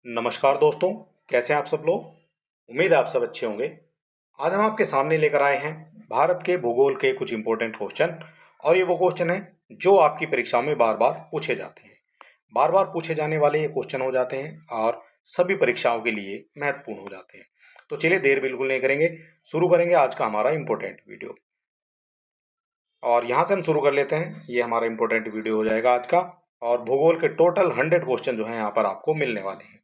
नमस्कार दोस्तों। कैसे हैं आप सब लोग। उम्मीद है आप सब अच्छे होंगे। आज हम आपके सामने लेकर आए हैं भारत के भूगोल के कुछ इंपॉर्टेंट क्वेश्चन। और ये वो क्वेश्चन है जो आपकी परीक्षा में बार बार पूछे जाते हैं। बार बार पूछे जाने वाले ये क्वेश्चन हो जाते हैं और सभी परीक्षाओं के लिए महत्वपूर्ण हो जाते हैं। तो चलिए देर बिल्कुल नहीं करेंगे, शुरू करेंगे आज का हमारा इंपॉर्टेंट वीडियो। और यहाँ से हम शुरू कर लेते हैं। ये हमारा इंपॉर्टेंट वीडियो हो जाएगा आज का। और भूगोल के टोटल 100 क्वेश्चन जो है यहाँ पर आपको मिलने वाले हैं।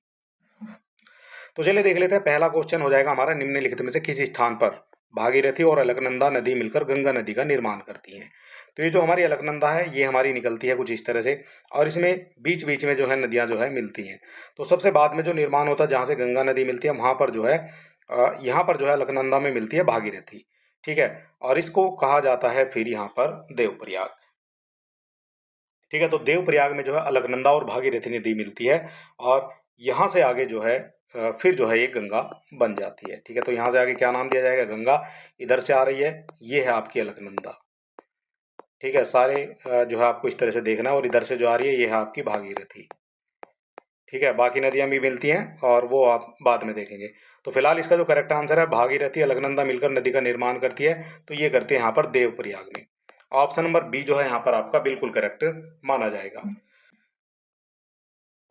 तो चलिए देख लेते हैं। पहला क्वेश्चन हो जाएगा हमारा, निम्नलिखित में से किस स्थान पर भागीरथी और अलकनंदा नदी मिलकर गंगा नदी का निर्माण करती हैं। तो ये जो हमारी अलकनंदा है ये हमारी निकलती है कुछ इस तरह से, और इसमें बीच बीच में जो है नदियां जो है मिलती हैं। तो सबसे बाद में जो निर्माण होता है जहाँ से गंगा नदी मिलती है वहां पर जो है यहाँ पर जो है अलकनंदा में मिलती है भागीरथी। ठीक है। और इसको कहा जाता है फिर यहाँ पर देवप्रयाग। ठीक है। तो देवप्रयाग में जो है अलकनंदा और भागीरथी नदी मिलती है। और यहाँ से आगे जो है फिर जो है ये गंगा बन जाती है। ठीक है। तो यहाँ से आगे क्या नाम दिया जाएगा, गंगा। इधर से आ रही है, ये है आपकी अलकनंदा। ठीक है। सारे जो है आपको इस तरह से देखना है। और इधर से जो आ रही है ये है आपकी भागीरथी। ठीक है। बाकी नदियां भी मिलती हैं और वो आप बाद में देखेंगे। तो फिलहाल इसका जो करेक्ट आंसर है, भागीरथी अलकनंदा मिलकर नदी का निर्माण करती है। तो ये करते हैं यहाँ पर देवप्रयाग में। ऑप्शन नंबर बी जो है यहाँ पर आपका बिल्कुल करेक्ट माना जाएगा।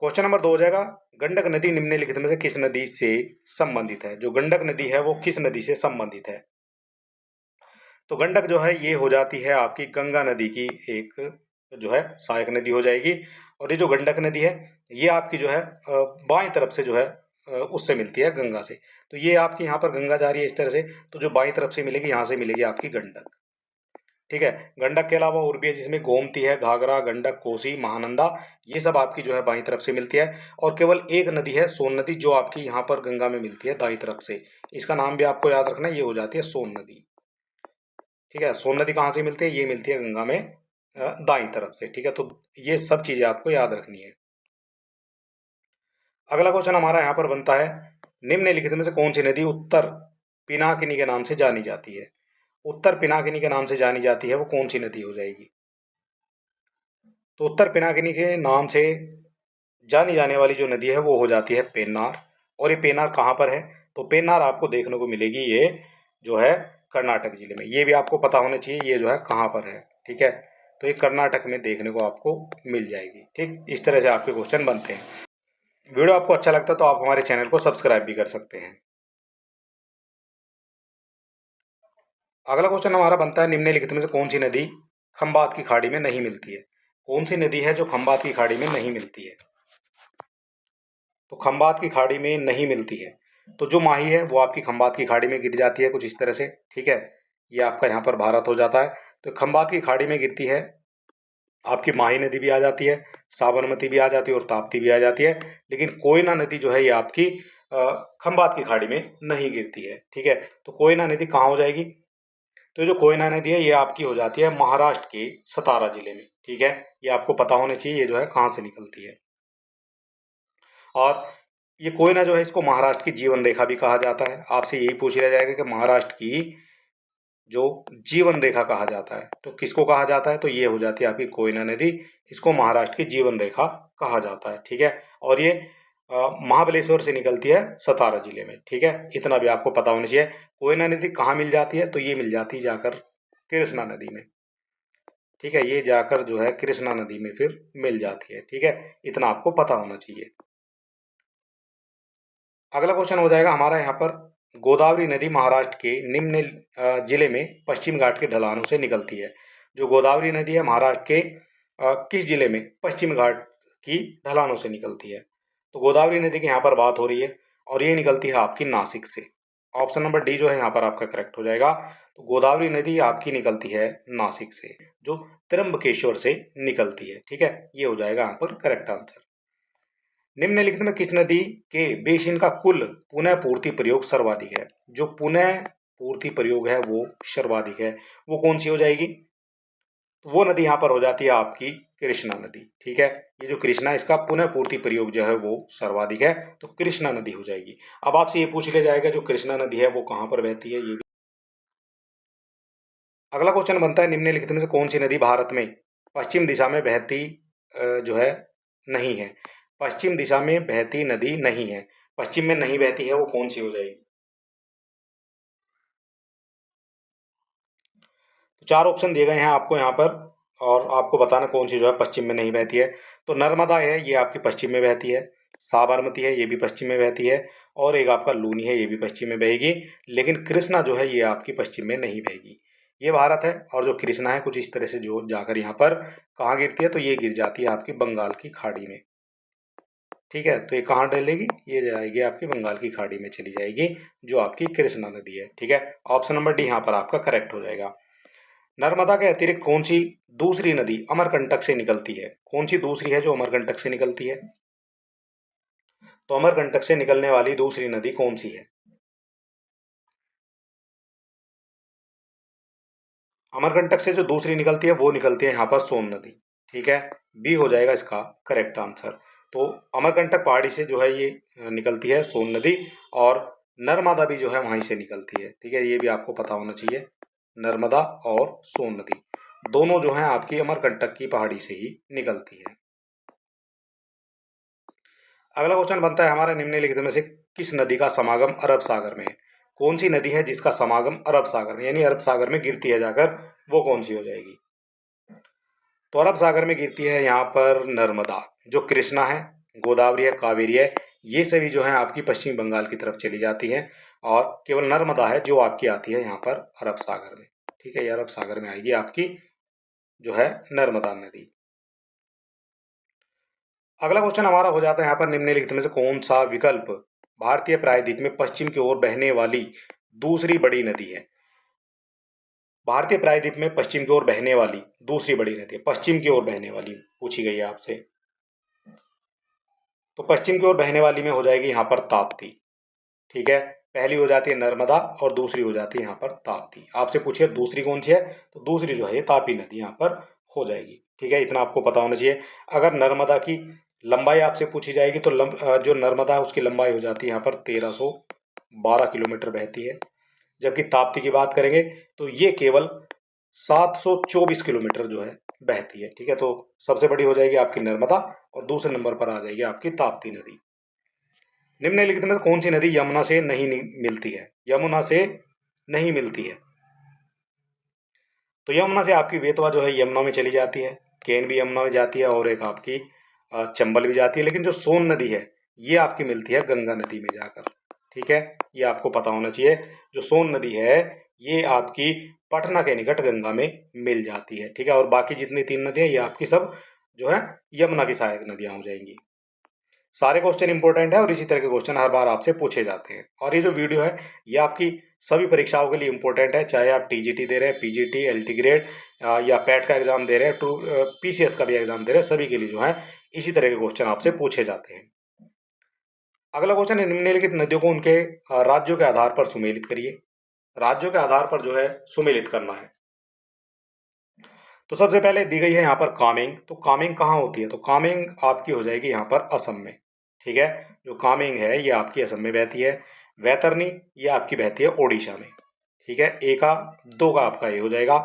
क्वेश्चन नंबर 2 हो जाएगा, गंडक नदी निम्नलिखित में से किस नदी से संबंधित है। जो गंडक नदी है वो किस नदी से संबंधित है। तो गंडक जो है ये हो जाती है आपकी गंगा नदी की एक जो है सहायक नदी हो जाएगी। और ये जो गंडक नदी है ये आपकी जो है बाईं तरफ से जो है उससे मिलती है गंगा से। तो ये आपकी यहाँ पर गंगा जा रही है इस तरह से, तो जो बाईं तरफ से मिलेगी यहाँ से मिलेगी आपकी गंडक। ठीक है। गंडक के अलावा और भी है जिसमें गोमती है, घाघरा, गंडक, कोसी, महानंदा, ये सब आपकी जो है बाईं तरफ से मिलती है। और केवल एक नदी है सोन नदी जो आपकी यहाँ पर गंगा में मिलती है दाईं तरफ से। इसका नाम भी आपको याद रखना है, ये हो जाती है सोन नदी। ठीक है। सोन नदी कहाँ से मिलती है, ये मिलती है गंगा में दाईं तरफ से। ठीक है। तो ये सब चीजें आपको याद रखनी है। अगला क्वेश्चन हमारा यहाँ पर बनता है, निम्नलिखित में से कौन सी नदी उत्तर पिनाकिनी के नाम से जानी जाती है। उत्तर पिनाकिनी के नाम से जानी जाती है वो कौन सी नदी हो जाएगी। तो उत्तर पिनाकिनी के नाम से जानी जाने वाली जो नदी है वो हो जाती है पेन्नार। और ये पेन्नार कहाँ पर है, तो पेन्नार आपको देखने को मिलेगी ये जो है कर्नाटक जिले में। ये भी आपको पता होना चाहिए ये जो है कहाँ पर है। ठीक है। तो ये कर्नाटक में देखने को आपको मिल जाएगी। ठीक, इस तरह से आपके क्वेश्चन बनते हैं। वीडियो आपको अच्छा लगता है तो आप हमारे चैनल को सब्सक्राइब भी कर सकते हैं। अगला क्वेश्चन हमारा बनता है, निम्नलिखित में से कौन सी नदी खंबात की खाड़ी में नहीं मिलती है। कौन सी नदी है जो खंबात की खाड़ी में नहीं मिलती है। तो खंबात की खाड़ी में नहीं मिलती है। तो जो माही है वो आपकी खंबात की खाड़ी में गिर जाती है कुछ इस तरह से। ठीक है। ये आपका यहाँ पर भारत हो जाता है। तो खंबात की खाड़ी में गिरती है आपकी माही नदी भी आ जाती है, साबरमती भी आ जाती है और ताप्ती भी आ जाती है। लेकिन कोयना नदी जो है ये आपकी खंबात की खाड़ी में नहीं गिरती है। ठीक है। तो कोयना नदी कहाँ हो जाएगी, तो जो कोयना नदी है ये आपकी हो जाती है महाराष्ट्र के सतारा जिले में। ठीक है। ये आपको पता होना चाहिए ये जो है कहाँ से निकलती है। और ये कोयना जो है इसको महाराष्ट्र की जीवन रेखा भी कहा जाता है। आपसे यही पूछ लिया जाएगा कि महाराष्ट्र की जो जीवन रेखा कहा जाता है तो किसको कहा जाता है, तो ये हो जाती है आपकी कोयना नदी। इसको महाराष्ट्र की जीवन रेखा कहा जाता है। ठीक है। और ये महाबलेश्वर से निकलती है सतारा जिले में। ठीक है। इतना भी आपको पता होना चाहिए। कोयना नदी कहाँ मिल जाती है, तो ये मिल जाती है जाकर कृष्णा नदी में। ठीक है। ये जाकर जो है कृष्णा नदी में फिर मिल जाती है। ठीक है। इतना आपको पता होना चाहिए। अगला क्वेश्चन हो जाएगा हमारा यहाँ पर, गोदावरी नदी महाराष्ट्र के निम्न जिले में पश्चिम घाट के ढलानों से निकलती है। जो गोदावरी नदी है महाराष्ट्र के किस जिले में पश्चिम घाट की ढलानों से निकलती है। तो गोदावरी नदी की यहाँ पर बात हो रही है और ये निकलती है आपकी नासिक से। ऑप्शन नंबर डी जो है यहाँ पर आपका करेक्ट हो जाएगा। तो गोदावरी नदी आपकी निकलती है नासिक से, जो त्र्यंबकेश्वर से निकलती है। ठीक है। ये हो जाएगा यहाँ पर करेक्ट आंसर। निम्नलिखित में किस नदी के बेसिन का कुल पुनः पूर्ति प्रयोग सर्वाधिक है। जो पुनः पूर्ति प्रयोग है वो सर्वाधिक है, वो कौन सी हो जाएगी, तो वो नदी यहाँ पर हो जाती है आपकी कृष्णा नदी। ठीक है। ये जो कृष्णा इसका पुनः पूर्ति प्रयोग जो है वो सर्वाधिक है, तो कृष्णा नदी हो जाएगी। अब आपसे ये पूछ लिया जाएगा जो कृष्णा नदी है वो कहाँ पर बहती है, ये भी। अगला क्वेश्चन बनता है, निम्नलिखित में से कौन सी नदी भारत में पश्चिम दिशा में बहती जो है नहीं है। पश्चिम दिशा में बहती नदी नहीं है, पश्चिम में नहीं बहती है, वो कौन सी हो जाएगी? तो चार ऑप्शन दिए गए हैं आपको यहाँ पर, और आपको बताना कौन सी जो है पश्चिम में नहीं बहती है। तो नर्मदा है, ये आपकी पश्चिम में बहती है। साबरमती है, ये भी पश्चिम में बहती है। और एक आपका लूनी है, ये भी पश्चिम में बहेगी। लेकिन कृष्णा जो है ये आपकी पश्चिम में नहीं बहेगी। ये भारत है, और जो कृष्णा है कुछ इस तरह से जो जाकर यहाँ पर कहाँ गिरती है, तो ये गिर जाती है आपकी बंगाल की खाड़ी में। ठीक है, तो ये कहाँ डलेगी? ये जाएगी आपकी बंगाल की खाड़ी में चली जाएगी, जो आपकी कृष्णा नदी है। ठीक है, ऑप्शन नंबर डी यहाँ पर आपका करेक्ट हो जाएगा। नर्मदा के अतिरिक्त कौन सी दूसरी नदी अमरकंटक से निकलती है? कौन सी दूसरी है जो अमरकंटक से निकलती है? तो अमरकंटक से निकलने वाली दूसरी नदी कौन सी है? अमरकंटक से जो दूसरी निकलती है वो निकलती है यहाँ पर सोन नदी। ठीक है, बी हो जाएगा इसका करेक्ट आंसर। तो अमरकंटक पहाड़ी से जो है ये निकलती है सोन नदी, और नर्मदा भी जो है वहीं से निकलती है। ठीक है, ये भी आपको पता होना चाहिए। नर्मदा और सोन नदी दोनों जो है आपकी अमरकंटक की पहाड़ी से ही निकलती है। अगला क्वेश्चन बनता है हमारे निम्नलिखित में से किस नदी का समागम अरब सागर में है? कौन सी नदी है जिसका समागम अरब सागर में, यानी अरब सागर में गिरती है जाकर, वो कौन सी हो जाएगी? तो अरब सागर में गिरती है यहाँ पर नर्मदा। जो कृष्णा है, गोदावरी है, कावेरी है, ये सभी जो है आपकी पश्चिम बंगाल की तरफ चली जाती है, और केवल नर्मदा है जो आपकी आती है यहाँ पर अरब सागर में। ठीक है, ये अरब सागर में आएगी आपकी जो है नर्मदा नदी। अगला क्वेश्चन हमारा हो जाता है यहाँ पर निम्नलिखित में से कौन सा विकल्प भारतीय प्रायद्वीप में पश्चिम की ओर बहने वाली दूसरी बड़ी नदी है? भारतीय प्रायद्वीप में पश्चिम की ओर बहने वाली दूसरी बड़ी नदी है, पश्चिम की ओर बहने वाली पूछी गई है आपसे। तो पश्चिम की ओर बहने वाली में हो जाएगी यहाँ पर ताप्ती। ठीक है, पहली हो जाती है नर्मदा और दूसरी हो जाती है यहाँ पर ताप्ती। आपसे पूछिए दूसरी कौन सी है, तो दूसरी जो है ये तापी नदी यहाँ पर हो जाएगी। ठीक है, इतना आपको पता होना चाहिए। अगर नर्मदा की लंबाई आपसे पूछी जाएगी तो जो नर्मदा है उसकी लंबाई हो जाती है यहाँ पर 1312 किलोमीटर बहती है। जबकि ताप्ती की बात करेंगे तो ये केवल 724 किलोमीटर जो है बहती है। ठीक है, तो सबसे बड़ी हो जाएगी आपकी नर्मदा, और दूसरे नंबर पर आ जाएगी आपकी ताप्ती नदी। निम्नलिखित में से कौन सी नदी यमुना से नहीं मिलती है? यमुना से नहीं मिलती है। तो यमुना से आपकी बेतवा जो है यमुना में चली जाती है, केन भी यमुना में जाती है, और एक आपकी चंबल भी जाती है। लेकिन जो सोन नदी है ये आपकी मिलती है गंगा नदी में जाकर। ठीक है, ये आपको पता होना चाहिए। जो सोन नदी है ये आपकी पटना के निकट गंगा में मिल जाती है। ठीक है, और बाकी जितनी तीन नदियां ये आपकी सब जो है यमुना की सहायक नदियां हो जाएंगी। सारे क्वेश्चन इंपॉर्टेंट है, और इसी तरह के क्वेश्चन हर बार आपसे पूछे जाते हैं। और ये जो वीडियो है ये आपकी सभी परीक्षाओं के लिए इंपॉर्टेंट है, चाहे आप टीजीटी दे रहे हैं, पीजीटी, एलटी ग्रेड, या पैट का एग्जाम दे रहे हैं, पीसीएस का भी एग्जाम दे रहे हैं, सभी के लिए जो है इसी तरह के क्वेश्चन आपसे पूछे जाते हैं। अगला क्वेश्चन है निम्नलिखित नदियों को उनके राज्यों के आधार पर सुमेलित करिए। राज्यों के आधार पर जो है सुमेलित करना है। तो सबसे पहले दी गई है यहाँ पर कामेंग। तो कामेंग कहाँ होती है? तो कामेंग आपकी हो जाएगी यहाँ पर असम में। ठीक है, जो कामेंग है ये आपकी असम में बहती है। वैतरनी ये आपकी बहती है ओडिशा में। ठीक है, एक का दो का आपका ये हो जाएगा।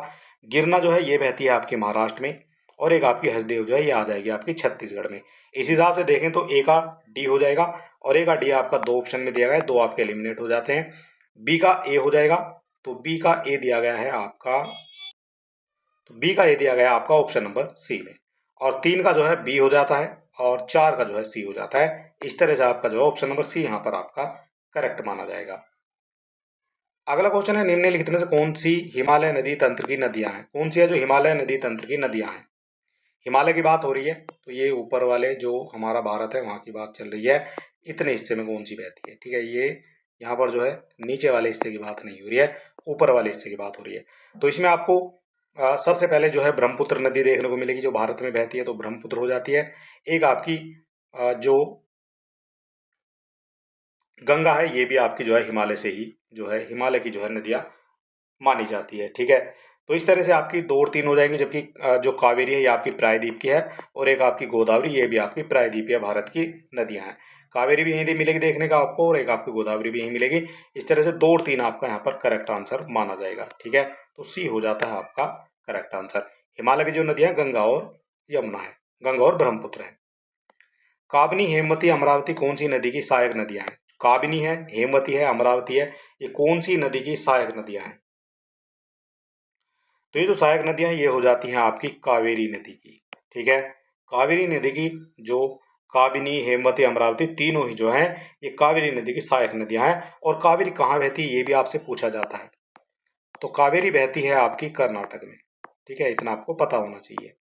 गिरना जो है ये बहती है आपके महाराष्ट्र में, और एक आपकी हसदेव जो है ये आ जाएगी आपकी छत्तीसगढ़ में। इस हिसाब से देखें तो ए का डी हो जाएगा, और ए का डी आपका दो ऑप्शन में दिया गया है, दो आपके एलिमिनेट हो जाते हैं। बी का ए हो जाएगा, तो बी का ए दिया गया है आपका, तो बी का ये दिया गया आपका ऑप्शन नंबर सी में, और तीन का जो है बी हो जाता है, और चार का जो है सी हो जाता है। इस तरह से आपका जो है ऑप्शन नंबर सी यहाँ पर आपका करेक्ट माना जाएगा। अगला क्वेश्चन है निम्नलिखित में से कौन सी हिमालय नदी तंत्र की नदियां हैं? कौन सी है जो हिमालय नदी तंत्र की नदियां हैं? हिमालय की बात हो रही है, तो ये ऊपर वाले जो हमारा भारत है वहां की बात चल रही है। इतने हिस्से में कौन सी बहती है? ठीक है, ये यहाँ पर जो है नीचे वाले हिस्से की बात नहीं हो रही है, ऊपर वाले हिस्से की बात हो रही है। तो इसमें आपको सबसे पहले जो है ब्रह्मपुत्र नदी देखने को मिलेगी जो भारत में बहती है, तो ब्रह्मपुत्र हो जाती है। एक आपकी जो गंगा है ये भी आपकी जो है हिमालय से ही जो है हिमालय की जो है नदियां मानी जाती है। ठीक है, तो इस तरह से आपकी दो और तीन हो जाएंगी। जबकि जो कावेरी है ये आपकी प्रायद्वीप की है, और एक आपकी गोदावरी ये भी आपकी प्रायद्वीपीय भारत की नदियां हैं। कावेरी भी यहीं मिलेगी देखने का आपको, और एक आपकी गोदावरी भी यहीं मिलेगी। इस तरह से दो और तीन आपका यहाँ पर करेक्ट आंसर माना जाएगा। ठीक है, तो सी हो जाता है आपका करेक्ट आंसर। हिमालय की जो नदियां गंगा और यमुना है, गंगा और ब्रह्मपुत्र है। काबिनी, हेमवती, अमरावती कौन सी नदी की सहायक नदियां हैं? काबिनी है, हेमवती है, अमरावती है, ये कौन सी नदी की सहायक नदियां हैं? तो ये जो सहायक नदियां हैं ये हो जाती हैं आपकी कावेरी नदी की। ठीक है, कावेरी नदी की जो काबिनी, हेमवती, अमरावती तीनों ही जो हैं ये कावेरी नदी की सहायक नदियां हैं। और कावेरी कहाँ बहती है ये भी आपसे पूछा जाता है। तो कावेरी बहती है आपकी कर्नाटक में। ठीक है, इतना आपको पता होना चाहिए।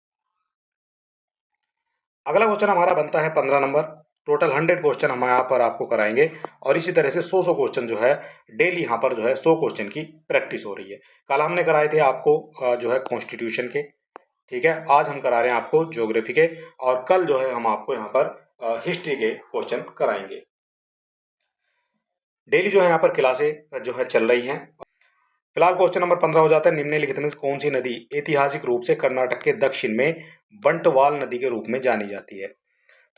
अगला क्वेश्चन हमारा बनता है 15 नंबर। टोटल 100 क्वेश्चन हम यहाँ पर आपको कराएंगे और इसी तरह से 100 क्वेश्चन जो है डेली यहाँ पर जो है 100 क्वेश्चन की प्रैक्टिस हो रही है। कल हमने कराए थे आपको जो है कॉन्स्टिट्यूशन के। ठीक है, आज हम करा रहे हैं आपको ज्योग्राफी के और कल जो है हम आपको यहाँ पर हिस्ट्री के क्वेश्चन कराएंगे। डेली जो है यहाँ पर क्लासें जो है चल रही हैं। फिलहाल क्वेश्चन नंबर 15 हो जाता है, निम्नलिखित में से कौन सी नदी ऐतिहासिक रूप से कर्नाटक के दक्षिण में बंटवाल नदी के रूप में जानी जाती है?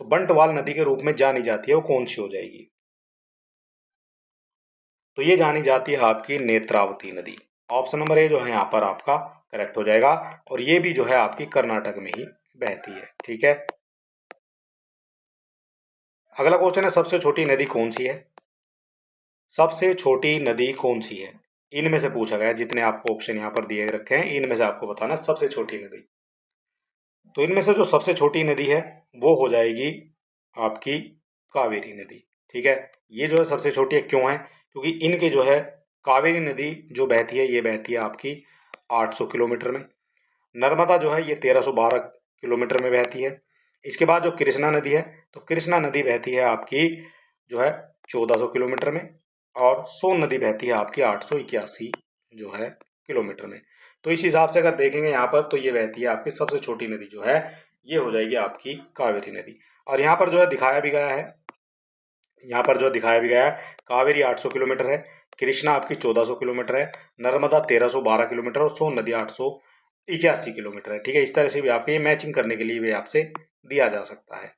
तो बंटवाल नदी के रूप में जानी जाती है वो कौन सी हो जाएगी? तो ये जानी जाती है आपकी नेत्रावती नदी। ऑप्शन नंबर ए जो है यहाँ पर आपका करेक्ट हो जाएगा और ये भी जो है आपकी कर्नाटक में ही बहती है। ठीक है, अगला क्वेश्चन है सबसे छोटी नदी कौन सी है? सबसे छोटी नदी कौन सी है? इनमें से पूछा गया, जितने आपको ऑप्शन यहाँ पर दिए रखे हैं इनमें से आपको बताना सबसे छोटी नदी। तो इनमें से जो सबसे छोटी नदी है वो हो जाएगी आपकी कावेरी नदी। ठीक है, ये जो है सबसे छोटी है, क्यों है? क्योंकि इनके जो है कावेरी नदी जो बहती है ये बहती है आपकी 800 किलोमीटर में। नर्मदा जो है ये 1312 किलोमीटर में बहती है। इसके बाद जो कृष्णा नदी है, तो कृष्णा नदी बहती है आपकी जो है 1400 किलोमीटर में। और सोन नदी बहती है आपकी 881 जो है किलोमीटर में। तो इस हिसाब से अगर देखेंगे यहाँ पर तो ये बहती है आपकी सबसे छोटी नदी जो है ये हो जाएगी आपकी कावेरी नदी। और यहाँ पर जो है दिखाया भी गया है, यहाँ पर जो दिखाया भी गया है कावेरी 800 किलोमीटर है, कृष्णा आपकी 1400 किलोमीटर है, नर्मदा 1312 किलोमीटर और सोन नदी 881 किलोमीटर है। ठीक है, इस तरह से भी आपके ये मैचिंग करने के लिए भी आपसे दिया जा सकता है।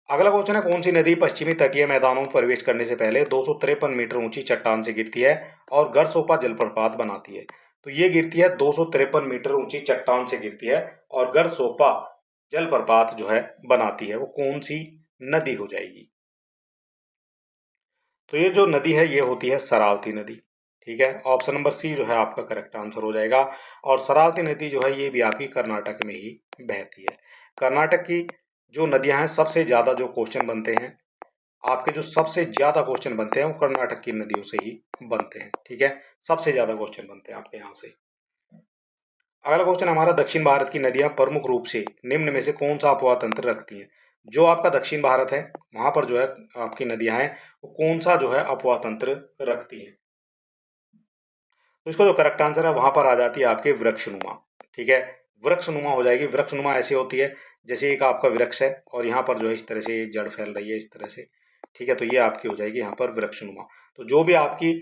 अगला क्वेश्चन है कौन सी नदी पश्चिमी तटीय मैदानों में प्रवेश करने से पहले 253 मीटर ऊंची चट्टान से गिरती है और गरसोपा जलप्रपात बनाती है? तो ये गिरती है 253 मीटर ऊंची चट्टान से गिरती है और गरसोपा जलप्रपात जो है बनाती है, वो कौन सी नदी हो जाएगी? तो ये जो नदी है ये होती है शरावती नदी। ठीक है, ऑप्शन नंबर सी जो है आपका करेक्ट आंसर हो जाएगा। और शरावती नदी जो है ये भी आपकी कर्नाटक में ही बहती है। कर्नाटक की जो नदियां हैं सबसे ज्यादा जो क्वेश्चन बनते हैं आपके, जो सबसे ज्यादा क्वेश्चन बनते हैं वो कर्नाटक की नदियों से ही बनते हैं। ठीक है, सबसे ज्यादा क्वेश्चन बनते हैं आपके यहाँ से। अगला क्वेश्चन हमारा दक्षिण भारत की नदियां प्रमुख रूप से निम्न में से कौन सा अपवाह तंत्र रखती हैं? जो आपका दक्षिण भारत है वहां पर जो है आपकी नदियां हैं वो कौन सा जो है अपवाह तंत्र रखती हैं? तो इसका जो करेक्ट आंसर है वहां पर आ जाती है आपके वृक्षनुमा। ठीक है, वृक्षनुमा हो जाएगी। वृक्षनुमा ऐसी होती है जैसे एक आपका वृक्ष है और यहाँ पर जो है इस तरह से जड़ फैल रही है इस तरह से। ठीक है, तो ये आपकी हो जाएगी यहाँ पर वृक्षनुमा। तो जो भी आपकी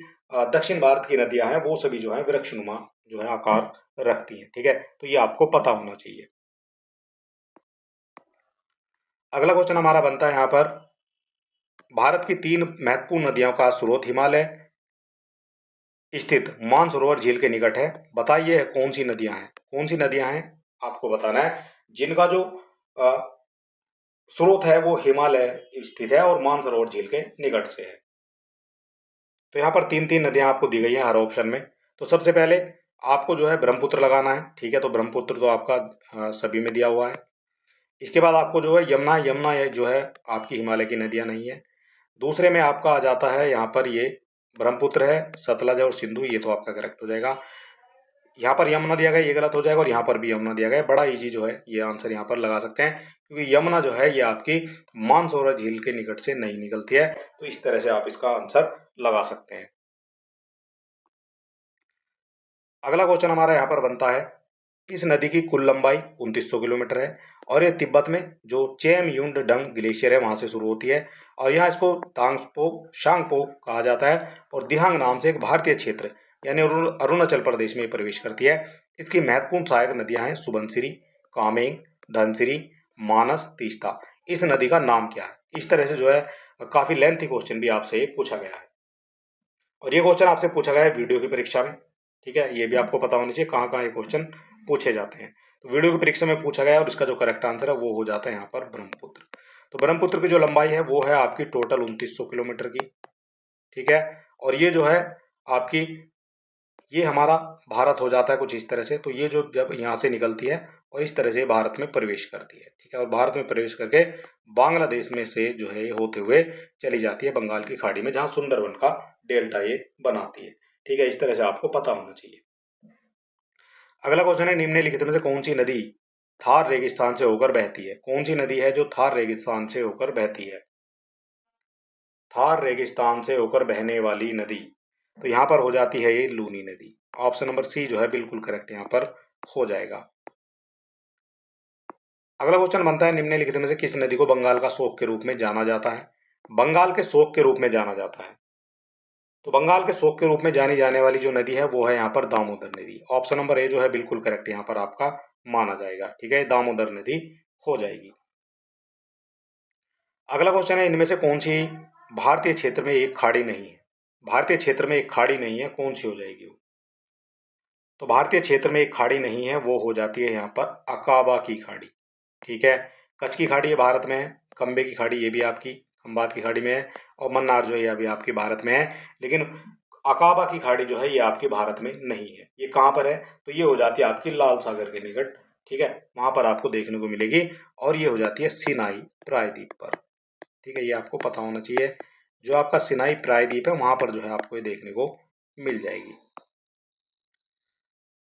दक्षिण भारत की नदियां हैं वो सभी जो है वृक्षनुमा जो है आकार रखती हैं। ठीक है, तो ये आपको पता होना चाहिए। अगला क्वेश्चन हमारा बनता है यहाँ पर भारत की 3 महत्वपूर्ण नदियों का स्रोत हिमालय स्थित मानसरोवर झील के निकट है। बताइए कौन सी नदियां हैं? कौन सी नदियां हैं आपको बताना है जिनका जो अ, स्रोत है वो हिमालय स्थित है और मानसरोवर झील के निकट से है। तो यहाँ पर 3 नदियां आपको दी गई हैं हर ऑप्शन में। तो सबसे पहले आपको जो है ब्रह्मपुत्र लगाना है। ठीक है, तो ब्रह्मपुत्र तो आपका सभी में दिया हुआ है। इसके बाद आपको जो है यमुना, यमुना ये जो है आपकी हिमालय की नदियां नहीं है। दूसरे में आपका आ जाता है यहाँ पर ये ब्रह्मपुत्र है, सतलज और सिंधु, ये तो आपका करेक्ट हो जाएगा। यहाँ पर यमुना दिया गया ये गलत हो जाएगा और यहाँ पर भी यमुना दिया गया। बड़ा इजी जो है ये आंसर यहाँ पर लगा सकते हैं क्योंकि यमुना जो है ये आपकी मानसरोवर झील के निकट से नहीं निकलती है। तो इस तरह से आप इसका आंसर लगा सकते हैं। अगला क्वेश्चन हमारा यहाँ पर बनता है इस नदी की कुल लंबाई 2900 किलोमीटर है और ये तिब्बत में जो चेम युंड डंग ग्लेशियर है वहां से शुरू होती है और यहाँ इसको तांगपो शांगपो कहा जाता है और दिहांग नाम से एक भारतीय क्षेत्र यानी अरुणाचल प्रदेश में प्रवेश करती है। इसकी महत्वपूर्ण सहायक नदियां हैं सुबनसिरी, कामेंग, धनसिरी, मानस, तीस्ता। इस नदी का नाम क्या है? इस तरह से जो है काफी लेंथी क्वेश्चन भी आपसे ये पूछा गया है और ये क्वेश्चन आपसे पूछा गया है वीडियो की परीक्षा में। ठीक है, ये भी आपको पता होना चाहिए कहाँ कहाँ ये क्वेश्चन पूछे जाते हैं। तो वीडियो की परीक्षा में पूछा गया और इसका जो करेक्ट आंसर है वो हो जाता है यहाँ पर ब्रह्मपुत्र। तो ब्रह्मपुत्र की जो लंबाई है वो है आपकी टोटल 2900 किलोमीटर की। ठीक है, और ये जो है आपकी, ये हमारा भारत हो जाता है कुछ इस तरह से। तो ये जो जब यहाँ से निकलती है और इस तरह से भारत में प्रवेश करती है, ठीक है, और भारत में प्रवेश करके बांग्लादेश में से जो है होते हुए चली जाती है बंगाल की खाड़ी में, जहाँ सुंदरबन का डेल्टा ये बनाती है। ठीक है, इस तरह से आपको पता होना चाहिए। अगला क्वेश्चन है, निम्नलिखित में से कौन सी नदी थार रेगिस्तान से होकर बहती है? कौन सी नदी है जो थार रेगिस्तान से होकर बहती है? थार रेगिस्तान से होकर बहने वाली नदी, तो यहाँ पर हो जाती है ये लूनी नदी। ऑप्शन नंबर सी जो है बिल्कुल करेक्ट यहाँ पर हो जाएगा। अगला क्वेश्चन बनता है, निम्नलिखित में से किस नदी को बंगाल का शोक के रूप में जाना जाता है? बंगाल के शोक के रूप में जाना जाता है, तो बंगाल के शोक के रूप में जानी जाने वाली जो नदी है वो है यहाँ पर दामोदर नदी। ऑप्शन नंबर ए जो है बिल्कुल करेक्ट यहाँ पर आपका माना जाएगा। ठीक है, दामोदर नदी हो जाएगी। अगला क्वेश्चन है, इनमें से कौन सी भारतीय क्षेत्र में एक खाड़ी नहीं है? भारतीय क्षेत्र में एक खाड़ी नहीं है, कौन सी हो जाएगी वो? तो भारतीय क्षेत्र में एक खाड़ी नहीं है, वो हो जाती है यहाँ पर अकाबा की खाड़ी। ठीक है, कच्छ की खाड़ी ये भारत में है, खंबे की खाड़ी ये भी आपकी खंबात की खाड़ी में है, और मन्नार जो है ये अभी आपकी भारत में है। लेकिन अकाबा की खाड़ी जो है ये आपके भारत में नहीं है। ये कहाँ पर है? तो ये हो जाती है आपकी लाल सागर के निकट। ठीक है, वहां पर आपको देखने को मिलेगी, और ये हो जाती है सिनाई प्रायद्वीप पर। ठीक है, ये आपको पता होना चाहिए। जो आपका सिनाई प्रायद्वीप है वहां पर जो है आपको ये देखने को मिल जाएगी।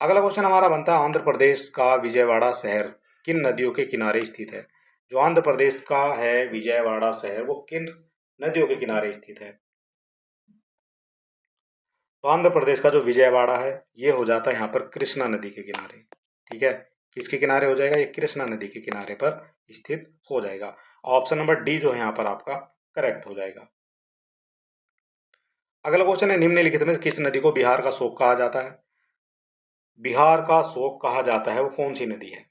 अगला क्वेश्चन हमारा बनता है, आंध्र प्रदेश का विजयवाड़ा शहर किन नदियों के किनारे स्थित है? जो आंध्र प्रदेश का है विजयवाड़ा शहर वो किन नदियों के किनारे स्थित है? तो आंध्र प्रदेश का जो विजयवाड़ा है ये हो जाता है यहाँ पर कृष्णा नदी के किनारे। ठीक है, किसके किनारे हो जाएगा? ये कृष्णा नदी के किनारे पर स्थित हो जाएगा। ऑप्शन नंबर डी जो है यहाँ पर आपका करेक्ट हो जाएगा। अगला क्वेश्चन है, निम्नलिखित में से किस नदी को बिहार का शोक कहा जाता है? बिहार का शोक कहा जाता है वो कौन सी नदी है?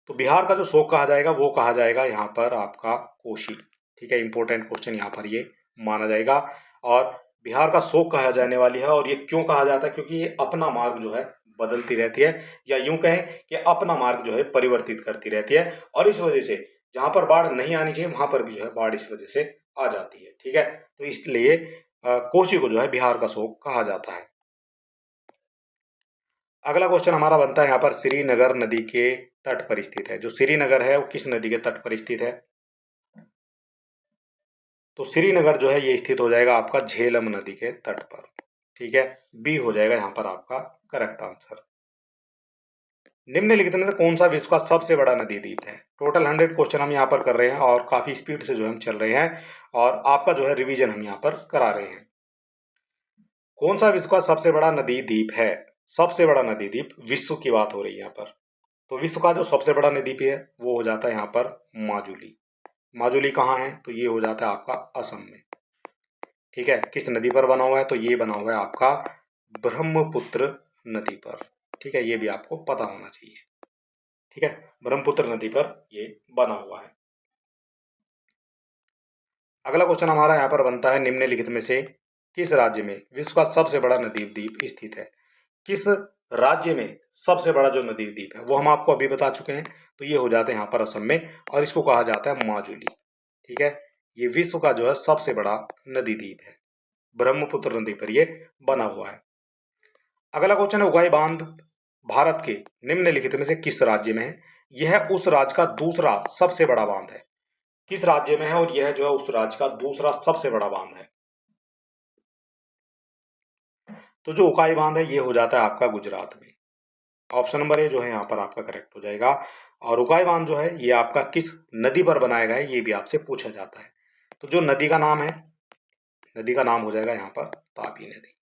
तो बिहार का जो शोक कहा जाएगा वो कहा जाएगा यहाँ पर आपका कोशी। ठीक है, इंपॉर्टेंट क्वेश्चन यहाँ पर ये माना जाएगा। और बिहार का शोक कहा जाने वाली है, और ये क्यों कहा जाता है? क्योंकि ये अपना मार्ग जो है बदलती रहती है, या यूं कहें कि अपना मार्ग जो है परिवर्तित करती रहती है, और इस वजह से जहां पर बाढ़ नहीं आनी चाहिए वहां पर भी जो है बाढ़ इस वजह से आ जाती है। ठीक है, तो इसलिए कोशी को जो है बिहार का शोक कहा जाता है। अगला क्वेश्चन हमारा बनता है यहाँ पर, श्रीनगर नदी के तट पर स्थित है। जो श्रीनगर है वो किस नदी के तट पर स्थित है? तो श्रीनगर जो है ये स्थित हो जाएगा आपका झेलम नदी के तट पर। ठीक है, बी हो जाएगा यहाँ पर आपका करेक्ट आंसर। निम्नलिखित में से कौन सा विश्व का सबसे बड़ा नदी द्वीप है? टोटल 100 क्वेश्चन हम यहाँ पर कर रहे हैं, और काफी स्पीड से जो हम चल रहे हैं, और आपका जो है रिवीजन हम यहाँ पर करा रहे हैं। कौन सा विश्व का सबसे बड़ा नदी द्वीप है? सबसे बड़ा नदी द्वीप विश्व की बात हो रही है यहाँ पर। तो विश्व का जो सबसे बड़ा नदी द्वीप है वो हो जाता है यहाँ पर माजुली। माजुली कहाँ है? तो ये हो जाता है आपका असम में। ठीक है, किस नदी पर बना हुआ है? तो ये बना हुआ है आपका ब्रह्मपुत्र नदी पर। ठीक है, ये भी आपको पता होना चाहिए। ठीक है, ब्रह्मपुत्र नदी पर ये बना हुआ है। अगला क्वेश्चन हमारा यहाँ पर बनता है, निम्नलिखित में से किस राज्य में विश्व का सबसे बड़ा नदी द्वीप स्थित है? किस राज्य में सबसे बड़ा जो नदी द्वीप है वो हम आपको अभी बता चुके हैं। तो ये हो जाता है यहाँ पर असम में, और इसको कहा जाता है माजुली। ठीक है, ये विश्व का जो है सबसे बड़ा नदी द्वीप है, ब्रह्मपुत्र नदी पर ये बना हुआ है। अगला क्वेश्चन है, उगाई बांध भारत के निम्नलिखित में से किस राज्य में है? यह उस राज्य का दूसरा सबसे बड़ा बांध है। किस राज्य में है? और यह जो है उस राज्य का दूसरा सबसे बड़ा बांध है। तो जो उकाई बांध है ये हो जाता है आपका गुजरात में। ऑप्शन नंबर ए जो है यहाँ पर आपका करेक्ट हो जाएगा। और उकाई बांध जो है ये आपका किस नदी पर बनाया गया है ये भी आपसे पूछा जाता है। तो जो नदी का नाम है, नदी का नाम हो जाएगा यहाँ पर तापी नदी।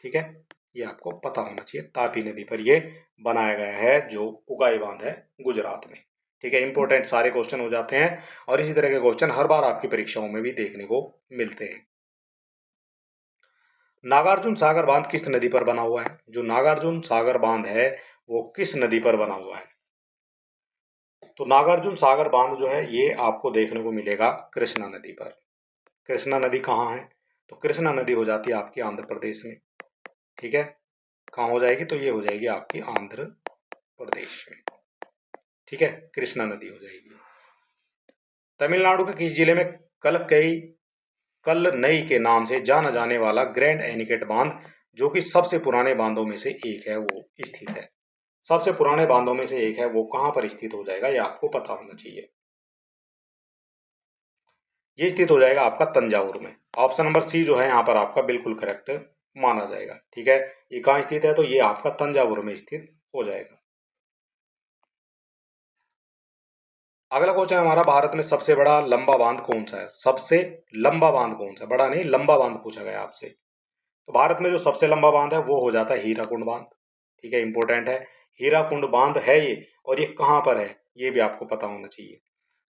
ठीक है, ये आपको पता होना चाहिए, तापी नदी पर ये बनाया गया है जो उकाई बांध है गुजरात में। ठीक है, इंपॉर्टेंट सारे क्वेश्चन हो जाते हैं, और इसी तरह के क्वेश्चन हर बार आपकी परीक्षाओं में भी देखने को मिलते हैं। नागार्जुन सागर बांध किस नदी पर बना हुआ है? जो नागार्जुन सागर बांध है वो किस नदी पर बना हुआ है? तो नागार्जुन सागर बांध जो है ये आपको देखने को मिलेगा कृष्णा नदी पर। कृष्णा नदी कहाँ है? तो कृष्णा नदी हो जाती है आपकी आंध्र प्रदेश में। ठीक है, कहाँ हो जाएगी? तो ये हो जाएगी आपकी आंध्र प्रदेश में। ठीक है, कृष्णा नदी हो जाएगी। तमिलनाडु के किस जिले में कल्लनई के नाम से जाना जाने वाला ग्रैंड एनीकट बांध, जो कि सबसे पुराने बांधों में से एक है, वो स्थित है? सबसे पुराने बांधों में से एक है, वो कहां पर स्थित हो जाएगा, ये आपको पता होना चाहिए। ये स्थित हो जाएगा आपका तंजावुर में। ऑप्शन नंबर सी जो है यहाँ पर आपका बिल्कुल करेक्ट माना जाएगा। ठीक है, ये कहाँ स्थित है, तो ये आपका तंजावुर में स्थित हो जाएगा। अगला क्वेश्चन हमारा, भारत में सबसे बड़ा लंबा बांध कौन सा है? सबसे लंबा बांध कौन सा, बड़ा नहीं लंबा बांध पूछा गया आपसे। तो भारत में जो सबसे लंबा बांध है वो हो जाता है हीराकुंड बांध। ठीक है, इंपॉर्टेंट है, हीराकुंड बांध है ये, और ये कहाँ पर है ये भी आपको पता होना चाहिए।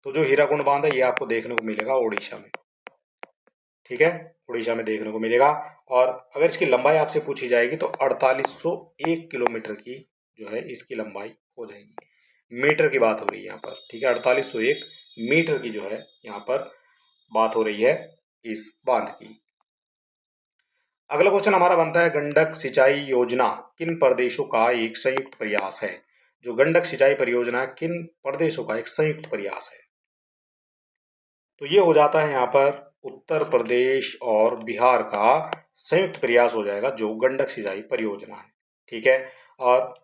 तो जो हीराकुंड बांध है ये आपको देखने को मिलेगा उड़ीसा में। ठीक है, उड़ीसा में देखने को मिलेगा। और अगर इसकी लंबाई आपसे पूछी जाएगी तो 4801 किलोमीटर की जो है इसकी लंबाई हो जाएगी। मीटर की बात हो रही है यहाँ पर। ठीक है, 4801 मीटर की जो है यहाँ पर बात हो रही है इस बांध की। अगला क्वेश्चन हमारा बनता है, गंडक सिंचाई योजना किन प्रदेशों का एक संयुक्त प्रयास है? जो गंडक सिंचाई परियोजना किन प्रदेशों का एक संयुक्त प्रयास है? तो ये हो जाता है यहाँ पर उत्तर प्रदेश और बिहार का संयुक्त प्रयास हो जाएगा, जो गंडक सिंचाई परियोजना है। ठीक है, और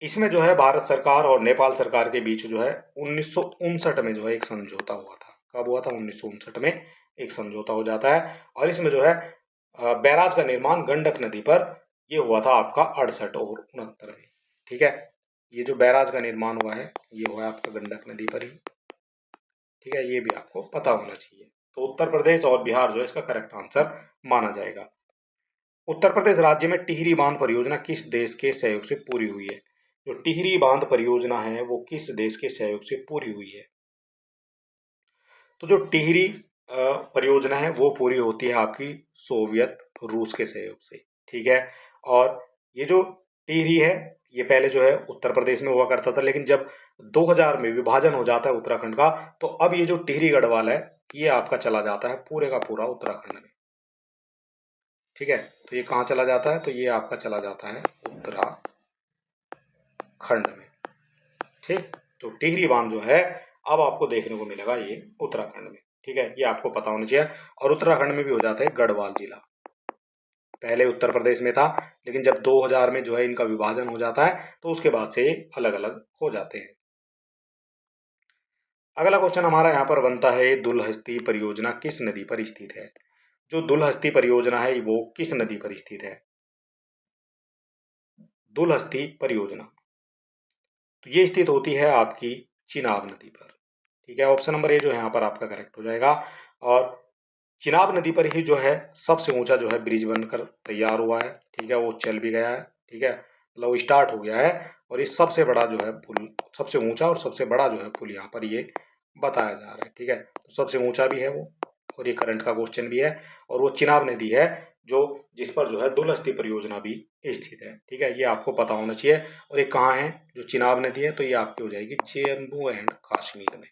इसमें जो है भारत सरकार और नेपाल सरकार के बीच जो है 1959 में जो है एक समझौता हुआ था। कब हुआ था? 1959 में एक समझौता हो जाता है। और इसमें जो है बैराज का निर्माण गंडक नदी पर ये हुआ था आपका 68 और 69 में। ठीक है, ये जो बैराज का निर्माण हुआ है ये हुआ है आपका गंडक नदी पर ही। ठीक है, ये भी आपको पता होना चाहिए। तो उत्तर प्रदेश और बिहार जो है इसका करेक्ट आंसर माना जाएगा। उत्तर प्रदेश राज्य में टिहरी बांध परियोजना किस देश के सहयोग से पूरी हुई है? जो टिहरी बांध परियोजना है वो किस देश के सहयोग से पूरी हुई है? तो जो टिहरी परियोजना है वो पूरी होती है आपकी सोवियत रूस के सहयोग से। ठीक है, और ये जो टिहरी है ये पहले जो है उत्तर प्रदेश में हुआ करता था, लेकिन जब 2000 में विभाजन हो जाता है उत्तराखंड का, तो अब ये जो टिहरी गढ़वाल है ये आपका चला जाता है पूरे का पूरा उत्तराखंड में। ठीक है, तो ये कहाँ चला जाता है? तो ये आपका चला जाता है उत्तराखंड में। ठीक, तो टिहरी बांध जो है अब आपको देखने को मिलेगा ये उत्तराखंड में। ठीक है, ये आपको पता होना चाहिए। और उत्तराखंड में भी हो जाता है गढ़वाल जिला। पहले उत्तर प्रदेश में था, लेकिन जब 2000 में जो है इनका विभाजन हो जाता है तो उसके बाद से अलग अलग हो जाते हैं। अगला क्वेश्चन हमारा यहाँ पर बनता है, दुलहस्ती परियोजना किस नदी पर स्थित है? जो दुलहस्ती परियोजना है वो किस नदी पर स्थित है? दुलहस्ती परियोजना तो ये स्थित होती है आपकी चिनाब नदी पर। ठीक है, ऑप्शन नंबर ए जो है यहाँ पर आपका करेक्ट हो जाएगा। और चिनाब नदी पर ही जो है सबसे ऊंचा जो है ब्रिज बनकर तैयार हुआ है। ठीक है, वो चल भी गया है। ठीक है, मतलब वो स्टार्ट हो गया है। और ये सबसे बड़ा जो है पुल, सबसे ऊंचा और सबसे बड़ा जो है पुल यहाँ पर ये बताया जा रहा है। ठीक है, तो सबसे ऊंचा भी है वो, और ये करंट का क्वेश्चन भी है। और वो चिनाब नदी है जो जिस पर जो है दुलहस्ती परियोजना भी स्थित है। ठीक है, ये आपको पता होना चाहिए। और ये कहाँ है जो चिनाब नदी है? तो ये आपकी हो जाएगी जम्मू एंड कश्मीर में।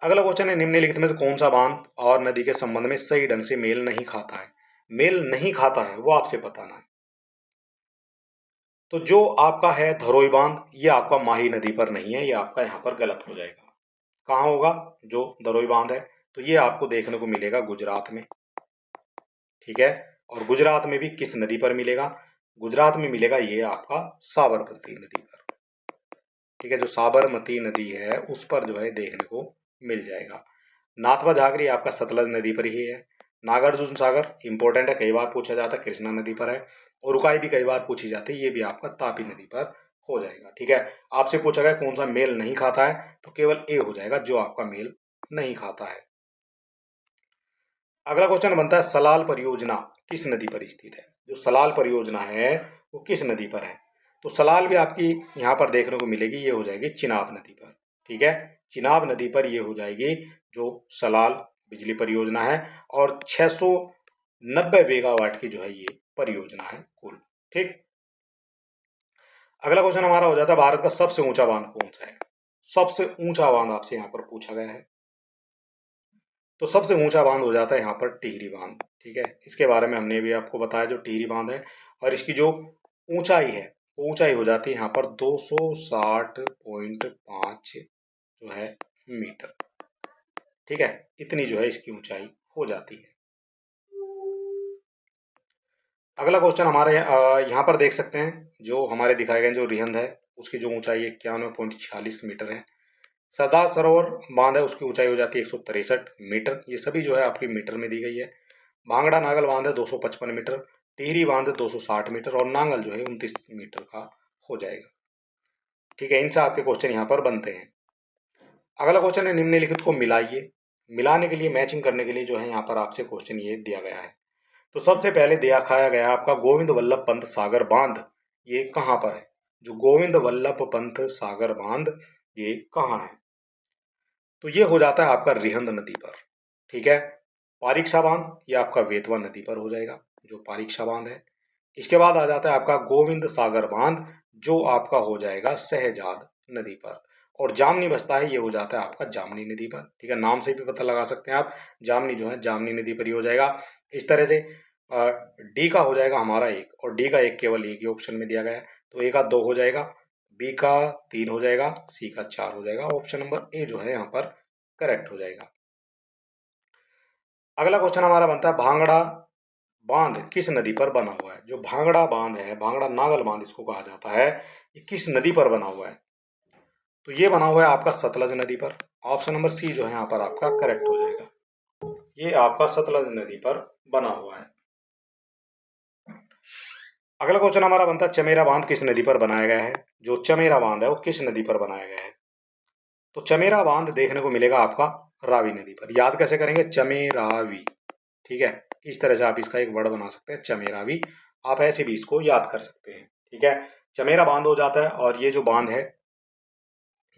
अगला क्वेश्चन है, निम्नलिखित में से कौन सा बांध और नदी के संबंध में सही ढंग से मेल नहीं खाता है? मेल नहीं खाता है वो आपसे बताना है। तो जो आपका है धरोई बांध ये आपका माही नदी पर नहीं है, ये आपका यहाँ पर गलत हो जाएगा। कहाँ होगा जो धरोई बांध है? तो ये आपको देखने को मिलेगा गुजरात में। ठीक है, और गुजरात में भी किस नदी पर मिलेगा? गुजरात में मिलेगा ये आपका साबरमती नदी पर। ठीक है, जो साबरमती नदी है उस पर जो है देखने को मिल जाएगा। नाथवा झागरी आपका सतलज नदी पर ही है। नागार्जुन सागर इंपॉर्टेंट है, कई बार पूछा जाता है, कृष्णा नदी पर है। और उकाई भी कई बार पूछी जाती है, ये भी आपका तापी नदी पर हो जाएगा। ठीक है, आपसे पूछा गया कौन सा मेल नहीं खाता है, तो केवल ए हो जाएगा जो आपका मेल नहीं खाता है। अगला क्वेश्चन बनता है, सलाल परियोजना किस नदी पर स्थित है? जो सलाल परियोजना है वो किस नदी पर है? तो सलाल भी आपकी यहाँ पर देखने को मिलेगी, ये हो जाएगी चिनाब नदी पर। ठीक है, चिनाब नदी पर ये हो जाएगी जो सलाल बिजली परियोजना है। और 690 मेगावाट की जो है ये परियोजना है कुल। ठीक, अगला क्वेश्चन हमारा हो जाता है, भारत का सबसे ऊंचा बांध कौन सा है? सबसे ऊंचा बांध आपसे यहाँ पर पूछा गया है। तो सबसे ऊंचा बांध हो जाता है यहाँ पर टिहरी बांध। ठीक है, इसके बारे में हमने भी आपको बताया जो टिहरी बांध है। और इसकी जो ऊंचाई है ऊंचाई हो जाती है यहाँ पर 260.5 जो है मीटर। ठीक है, इतनी जो है इसकी ऊंचाई हो जाती है। अगला क्वेश्चन हमारे यहाँ पर देख सकते हैं, जो हमारे दिखाए गए जो रिहंद है उसकी जो ऊंचाई 91.46 मीटर है। सरदार सरोवर बांध है उसकी ऊंचाई हो जाती है 163 मीटर। ये सभी जो है आपकी मीटर में दी गई है। भांगड़ा नागल बांध है 255 मीटर, टिहरी बांध है 260 मीटर और नांगल जो है 29 मीटर का हो जाएगा। ठीक है, इनसे आपके क्वेश्चन यहाँ पर बनते हैं। अगला क्वेश्चन है निम्नलिखित को मिलाइए। मिलाने के लिए, मैचिंग करने के लिए जो है यहाँ पर आपसे क्वेश्चन ये दिया गया है। तो सबसे पहले दिखाया गया आपका गोविंद वल्लभ पंत सागर बांध, ये कहाँ पर है? जो गोविंद वल्लभ पंत सागर बांध ये कहाँ है? तो ये हो जाता है आपका रिहंद नदी पर। ठीक है, पारीक्षा बांध ये आपका वेतवा नदी पर हो जाएगा, जो पारीक्षा बांध है। इसके बाद आ जाता है आपका गोविंद सागर बांध, जो आपका हो जाएगा सहजाद नदी पर। और जामनी बसता है, ये हो जाता है आपका जामनी नदी पर। ठीक है, नाम से भी पता लगा सकते हैं आप, जामनी जो है जामनी नदी पर ही हो जाएगा। इस तरह से डी का हो जाएगा हमारा एक, और डी का एक केवल एक ही ऑप्शन में दिया गया है, तो ए का 2 हो जाएगा, बी का 3 हो जाएगा, सी का 4 हो जाएगा। ऑप्शन नंबर ए जो है यहाँ पर करेक्ट हो जाएगा। अगला क्वेश्चन हमारा बनता है भांगड़ा बांध किस नदी पर बना हुआ है? जो भांगड़ा बांध है, भांगड़ा नागल बांध इसको कहा जाता है, ये किस नदी पर बना हुआ है? तो ये बना हुआ है आपका सतलज नदी पर। ऑप्शन नंबर सी जो है यहाँ पर आपका करेक्ट हो जाएगा। ये आपका सतलज नदी पर बना हुआ है। अगला क्वेश्चन हमारा बनता है चमेरा बांध किस नदी पर बनाया गया है? जो चमेरा बांध है वो किस नदी पर बनाया गया है? तो चमेरा बांध देखने को मिलेगा आपका रावी नदी पर। याद कैसे करेंगे? चमेरावी। ठीक है, इस तरह से आप इसका एक वर्ड बना सकते हैं, चमेरावी। आप ऐसे भी इसको याद कर सकते हैं। ठीक है, चमेरा बांध हो जाता है, और ये जो बांध है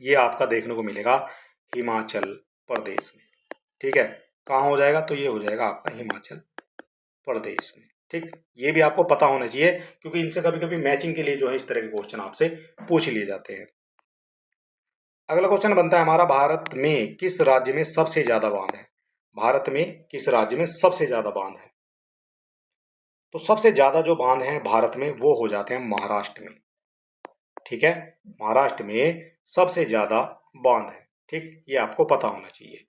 ये आपका देखने को मिलेगा हिमाचल प्रदेश में। ठीक है, कहाँ हो जाएगा? तो ये हो जाएगा आपका हिमाचल प्रदेश में। ठीक, ये भी आपको पता होना चाहिए, क्योंकि इनसे कभी कभी मैचिंग के लिए जो है इस तरह के क्वेश्चन आपसे पूछ लिए जाते हैं। अगला क्वेश्चन बनता है हमारा, भारत में किस राज्य में सबसे ज्यादा बांध है? भारत में किस राज्य में सबसे ज्यादा बांध है? तो सबसे ज्यादा जो बांध हैं भारत में वो हो जाते हैं महाराष्ट्र में। ठीक है, महाराष्ट्र में सबसे ज्यादा बांध है। ठीक, ये आपको पता होना चाहिए।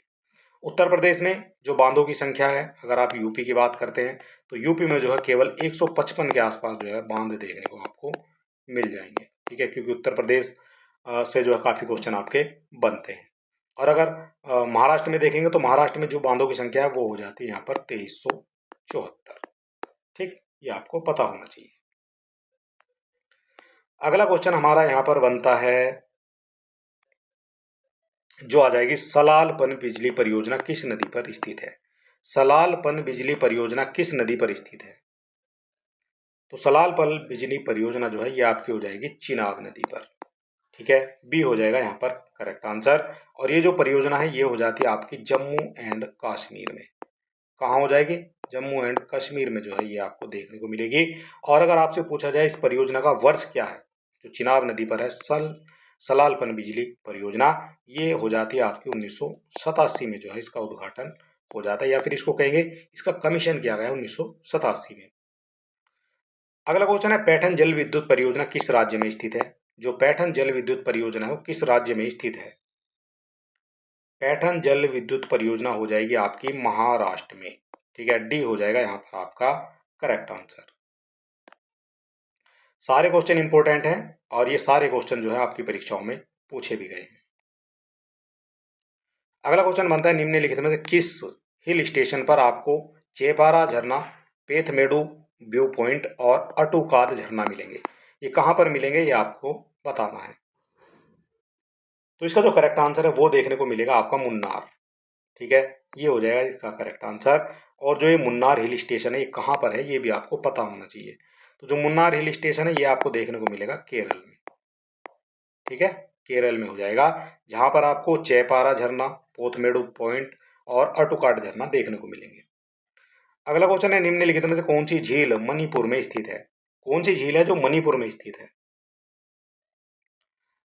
उत्तर प्रदेश में जो बांधों की संख्या है, अगर आप यूपी की बात करते हैं तो यूपी में जो है केवल 155 के आसपास जो है बांध देखने को आपको मिल जाएंगे। ठीक है, क्योंकि उत्तर प्रदेश से जो है काफी क्वेश्चन आपके बनते हैं। और अगर महाराष्ट्र में देखेंगे तो महाराष्ट्र में जो बांधों की संख्या है वो हो जाती है यहाँ पर 2374। ठीक, ये आपको पता होना चाहिए। अगला क्वेश्चन हमारा यहाँ पर बनता है, जो आ जाएगी, सलाल पन बिजली परियोजना किस नदी पर स्थित है? सलाल पन बिजली परियोजना किस नदी पर स्थित है? तो सलाल पन बिजली परियोजना जो है ये आपकी हो जाएगी चिनाब नदी पर। ठीक है, बी हो जाएगा यहाँ पर करेक्ट आंसर। और ये जो परियोजना है ये हो जाती है आपकी जम्मू एंड कश्मीर में। कहाँ हो जाएगी? जम्मू एंड कश्मीर में जो है ये आपको देखने को मिलेगी। और अगर आपसे पूछा जाए इस परियोजना का वर्ष क्या है, जो चिनाब नदी पर है सलाल पन बिजली परियोजना, ये हो जाती है आपकी 1987 में जो है इसका उद्घाटन हो जाता है, या फिर इसको कहेंगे इसका कमीशन किया गया है 1987 में। अगला क्वेश्चन है, पैठन जल विद्युत परियोजना किस राज्य में स्थित है? जो पैठन जल विद्युत परियोजना है वो किस राज्य में स्थित है? पैठन जल विद्युत परियोजना हो जाएगी आपकी महाराष्ट्र में। ठीक है, डी हो जाएगा यहाँ पर आपका करेक्ट आंसर। सारे क्वेश्चन इंपॉर्टेंट हैं, और ये सारे क्वेश्चन जो है आपकी परीक्षाओं में पूछे भी गए हैं। अगला क्वेश्चन बनता है, निम्नलिखित में से किस हिल स्टेशन पर आपको चेपारा झरना, पेथमेडू व्यू पॉइंट और अटूकाद झरना मिलेंगे? ये कहाँ पर मिलेंगे ये आपको बताना है। तो इसका जो करेक्ट आंसर है वो देखने को मिलेगा आपका मुन्नार। ठीक है, ये हो जाएगा इसका करेक्ट आंसर। और जो ये मुन्नार हिल स्टेशन है ये कहाँ पर है ये भी आपको पता होना चाहिए। तो जो मुन्नार हिल स्टेशन है ये आपको देखने को मिलेगा केरल में। ठीक है, केरल में हो जाएगा, जहां पर आपको चेपारा झरना, पोथमेडू पॉइंट और अटुकाट झरना देखने को मिलेंगे। अगला क्वेश्चन है, निम्नलिखित में से कौन सी झील मणिपुर में स्थित है? कौन सी झील है जो मणिपुर में स्थित है?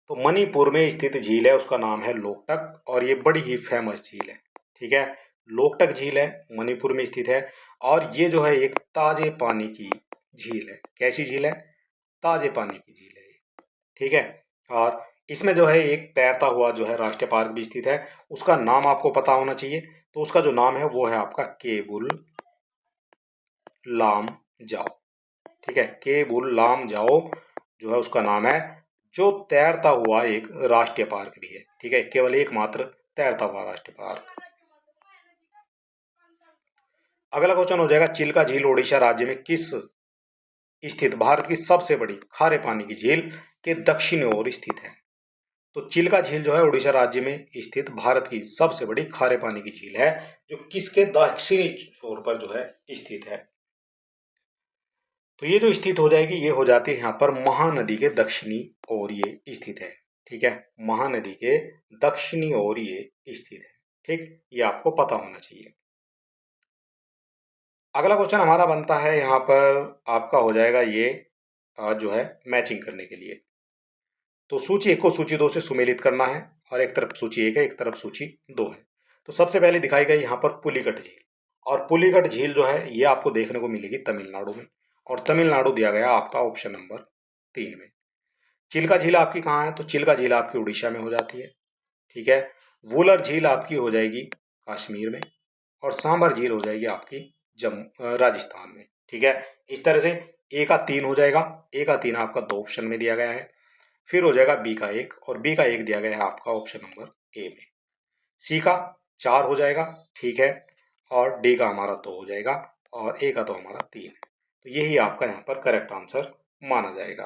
तो मणिपुर में स्थित झील है उसका नाम है लोकटक, और ये बड़ी ही फेमस झील है। ठीक है, लोकटक झील है, मणिपुर में स्थित है, और ये जो है एक ताजे पानी की झील है। कैसी झील है? ताजे पानी की झील है। ठीक है। और इसमें जो है एक तैरता हुआ जो है राष्ट्रीय पार्क भी स्थित है, उसका नाम आपको पता होना चाहिए। तो उसका जो नाम है वो है आपका केबुल लाम जाओ। ठीक है, केबुल लाम जाओ जो है उसका नाम है, जो तैरता हुआ एक राष्ट्रीय पार्क भी है। ठीक है, केवल एकमात्र तैरता हुआ राष्ट्रीय पार्क। अगला क्वेश्चन हो जाएगा, चिल्का झील ओडिशा राज्य में किस स्थित भारत की सबसे बड़ी खारे पानी की झील के दक्षिणी ओर स्थित है? तो चिल्का झील जो है उड़ीसा राज्य में स्थित भारत की सबसे बड़ी खारे पानी की झील है, जो किसके दक्षिणी छोर पर जो है स्थित है? तो ये जो स्थित हो जाएगी, ये हो जाती है यहाँ पर महानदी के दक्षिणी ओर ये स्थित है। ठीक है, महानदी के दक्षिणी ओर ये स्थित है। ठीक, ये आपको पता होना चाहिए। अगला क्वेश्चन हमारा बनता है यहाँ पर, आपका हो जाएगा ये जो है मैचिंग करने के लिए। तो सूची एक को सूची दो से सुमेलित करना है, और एक तरफ सूची एक है, एक तरफ सूची दो है। तो सबसे पहले दिखाई गई यहाँ पर पुलिकट झील, और पुलिकट झील जो है ये आपको देखने को मिलेगी तमिलनाडु में, और तमिलनाडु दिया गया आपका ऑप्शन नंबर 3 में। चिल्का झील आपकी कहाँ है? तो चिल्का झील आपकी उड़ीसा में हो जाती है। ठीक है, वुलर झील आपकी हो जाएगी कश्मीर में, और सांबर झील हो जाएगी आपकी जम्मू राजस्थान में। ठीक है, इस तरह से ए का 3 हो जाएगा, ए का 3 आपका 2 ऑप्शन में दिया गया है। फिर हो जाएगा बी का 1, और बी का 1 दिया गया है आपका ऑप्शन नंबर ए में। सी का 4 हो जाएगा, ठीक है, और डी का हमारा 2 हो जाएगा, और ए का तो हमारा 3 है। तो यही आपका यहाँ पर करेक्ट आंसर माना जाएगा।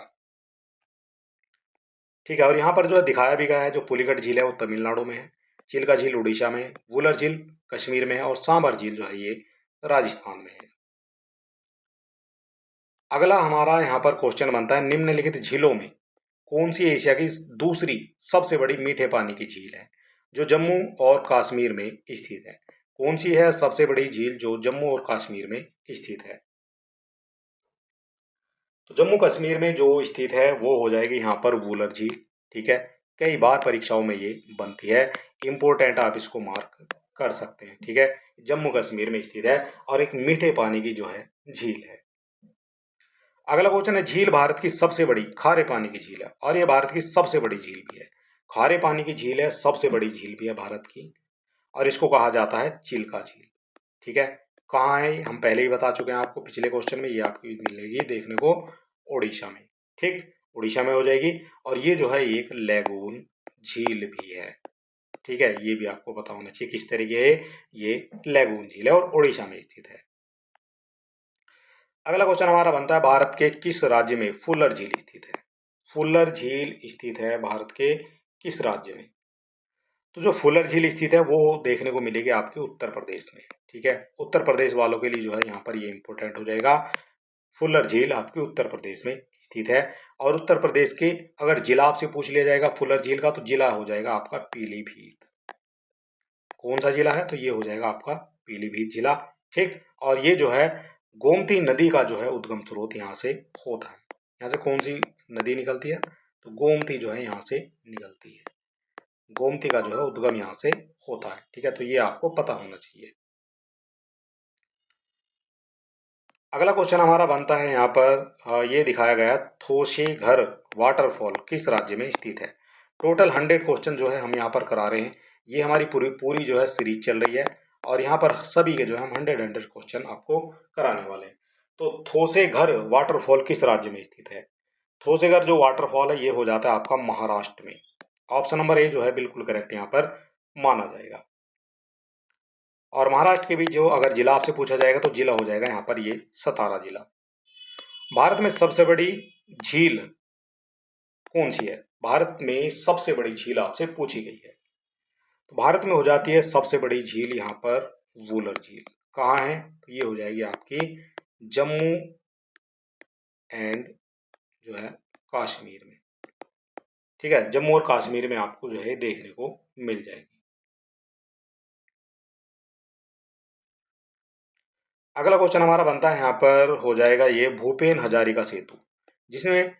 ठीक है, और यहाँ पर जो है दिखाया भी गया है, जो पुलिकट झील है वो तमिलनाडु में है, चिल्का झील उड़ीसा में है, वुलर झील कश्मीर में है, और सांबर झील जो है ये राजस्थान में है। अगला हमारा यहाँ पर क्वेश्चन बनता है, निम्नलिखित झीलों में कौन सी एशिया की दूसरी सबसे बड़ी मीठे पानी की झील है जो जम्मू और कश्मीर में स्थित है? कौन सी है सबसे बड़ी झील जो जम्मू और कश्मीर में स्थित है? तो जम्मू कश्मीर में जो स्थित है वो हो जाएगी यहाँ पर वुलर झील। ठीक है, कई बार परीक्षाओं में ये बनती है, इंपोर्टेंट, आप इसको मार्क कर सकते हैं। ठीक है, जम्मू कश्मीर में स्थित है, और एक मीठे पानी की जो है झील है। अगला क्वेश्चन है, झील भारत की सबसे बड़ी खारे पानी की झील है, और ये भारत की सबसे बड़ी झील भी है, खारे पानी की झील है, सबसे बड़ी झील भी है भारत की, और इसको कहा जाता है चिल्का झील। ठीक है, कहाँ है हम पहले ही बता चुके हैं आपको पिछले क्वेश्चन में, ये आपकी मिलेगी देखने को उड़ीसा में। ठीक, उड़ीसा में हो जाएगी, और ये जो है एक लैगून झील भी है। ठीक है, ये भी आपको पता होना चाहिए किस तरीके है, ये लैगून झील है और उड़ीसा में स्थित है। अगला क्वेश्चन हमारा बनता है, भारत के किस राज्य में फुल्लर झील स्थित है? फुल्लर झील स्थित है भारत के किस राज्य में? तो जो फुल्लर झील स्थित है वो देखने को मिलेगी आपके उत्तर प्रदेश में। ठीक है, उत्तर प्रदेश वालों के लिए जो है यहाँ पर ये इंपॉर्टेंट हो जाएगा, फुल्लर झील आपके उत्तर प्रदेश में स्थित है। और उत्तर प्रदेश के अगर जिला आपसे पूछ लिया जाएगा फुल्लर झील का, तो जिला हो जाएगा आपका पीलीभीत। कौन सा जिला है? तो ये हो जाएगा आपका पीलीभीत जिला। ठीक, और ये जो है गोमती नदी का जो है उद्गम स्रोत यहाँ से होता है। यहाँ से कौन सी नदी निकलती है? तो गोमती जो है यहाँ से निकलती है, गोमती का जो है उद्गम यहाँ से होता है। ठीक है, तो ये आपको पता होना चाहिए। अगला क्वेश्चन हमारा बनता है यहाँ पर, ये दिखाया गया, थोशेघर वाटरफॉल किस राज्य में स्थित है? टोटल 100 क्वेश्चन जो है हम यहाँ पर करा रहे हैं, ये हमारी पूरी पूरी जो है सीरीज चल रही है, और यहाँ पर सभी के जो है हम 100 क्वेश्चन आपको कराने वाले हैं। तो थोसेघर वाटरफॉल किस राज्य में स्थित है? थोसेघर जो वाटरफॉल है ये हो जाता है आपका महाराष्ट्र में। ऑप्शन नंबर ए जो है बिल्कुल करेक्ट यहाँ पर माना जाएगा। और महाराष्ट्र के भी जो अगर जिला आपसे पूछा जाएगा तो जिला हो जाएगा यहाँ पर ये सतारा जिला। भारत में सबसे बड़ी झील कौन सी है? भारत में सबसे बड़ी झील आपसे पूछी गई है, तो भारत में हो जाती है सबसे बड़ी झील यहाँ पर वुलर झील। कहाँ है? तो ये हो जाएगी आपकी जम्मू एंड जो है कश्मीर में। ठीक है, जम्मू और कश्मीर में आपको जो है देखने को मिल जाएगी। अगला क्वेश्चन हमारा बनता है यहाँ पर हो जाएगा ये, भूपेन हजारिका सेतु जिसमें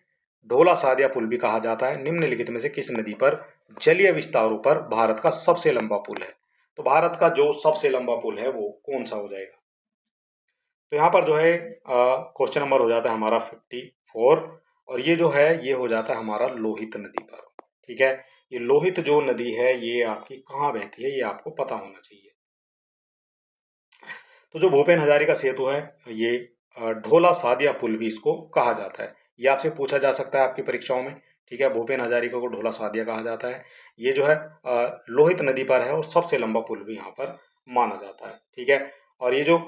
ढोला सादिया पुल भी कहा जाता है, निम्नलिखित में से किस नदी पर जलीय विस्तारों पर भारत का सबसे लंबा पुल है? तो भारत का जो सबसे लंबा पुल है वो कौन सा हो जाएगा? तो यहाँ पर जो है क्वेश्चन नंबर हो जाता है हमारा 54, और ये जो है ये हो जाता है हमारा लोहित नदी पर। ठीक है, ये लोहित जो नदी है ये आपकी कहाँ बहती है ये आपको पता होना चाहिए। तो जो भूपेन हजारिका सेतु है ये ढोला सादिया पुल भी इसको कहा जाता है। ये आपसे पूछा जा सकता है आपकी परीक्षाओं में। ठीक है, भूपेन हजारिका को ढोला सादिया कहा जाता है। ये जो है लोहित नदी पर है और सबसे लंबा पुल भी यहाँ पर माना जाता है। ठीक है, और ये जो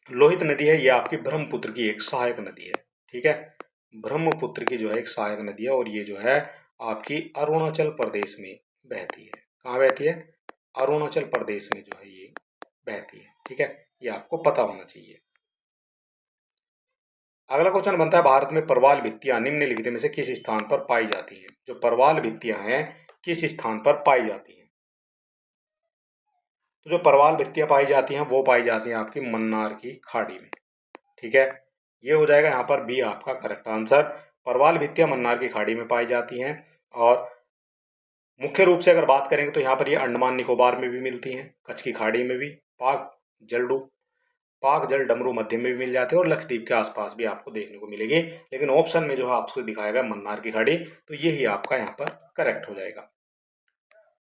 लोहित नदी है ये आपकी ब्रह्मपुत्र की एक सहायक नदी है। ठीक है, ब्रह्मपुत्र की जो है एक सहायक नदी है और ये जो है आपकी अरुणाचल प्रदेश में बहती है। कहाँ बहती है? अरुणाचल प्रदेश में जो है ये बहती है। ठीक है, ये आपको पता होना चाहिए। अगला क्वेश्चन बनता है भारत में प्रवाल भित्तियां निम्नलिखित में से किस स्थान पर पाई जाती हैं? जो प्रवाल भित्तियां हैं किस स्थान पर पाई जाती हैं? तो जो प्रवाल भित्तियां पाई जाती हैं वो पाई जाती हैं आपकी मन्नार की खाड़ी में। ठीक है, ये हो जाएगा यहाँ पर बी आपका करेक्ट आंसर। प्रवाल भित्तियां मन्नार की खाड़ी में पाई जाती हैं और मुख्य रूप से अगर बात करेंगे तो यहाँ पर ये अंडमान निकोबार में भी मिलती हैं, कच्छ की खाड़ी में भी, जलडू पाक जल डमरू मध्य में भी मिल जाते हैं और लक्षद्वीप के आसपास भी आपको देखने को मिलेगी। लेकिन ऑप्शन में जो है आपको दिखाया गया मन्नार की खाड़ी, तो यही आपका यहाँ पर करेक्ट हो जाएगा।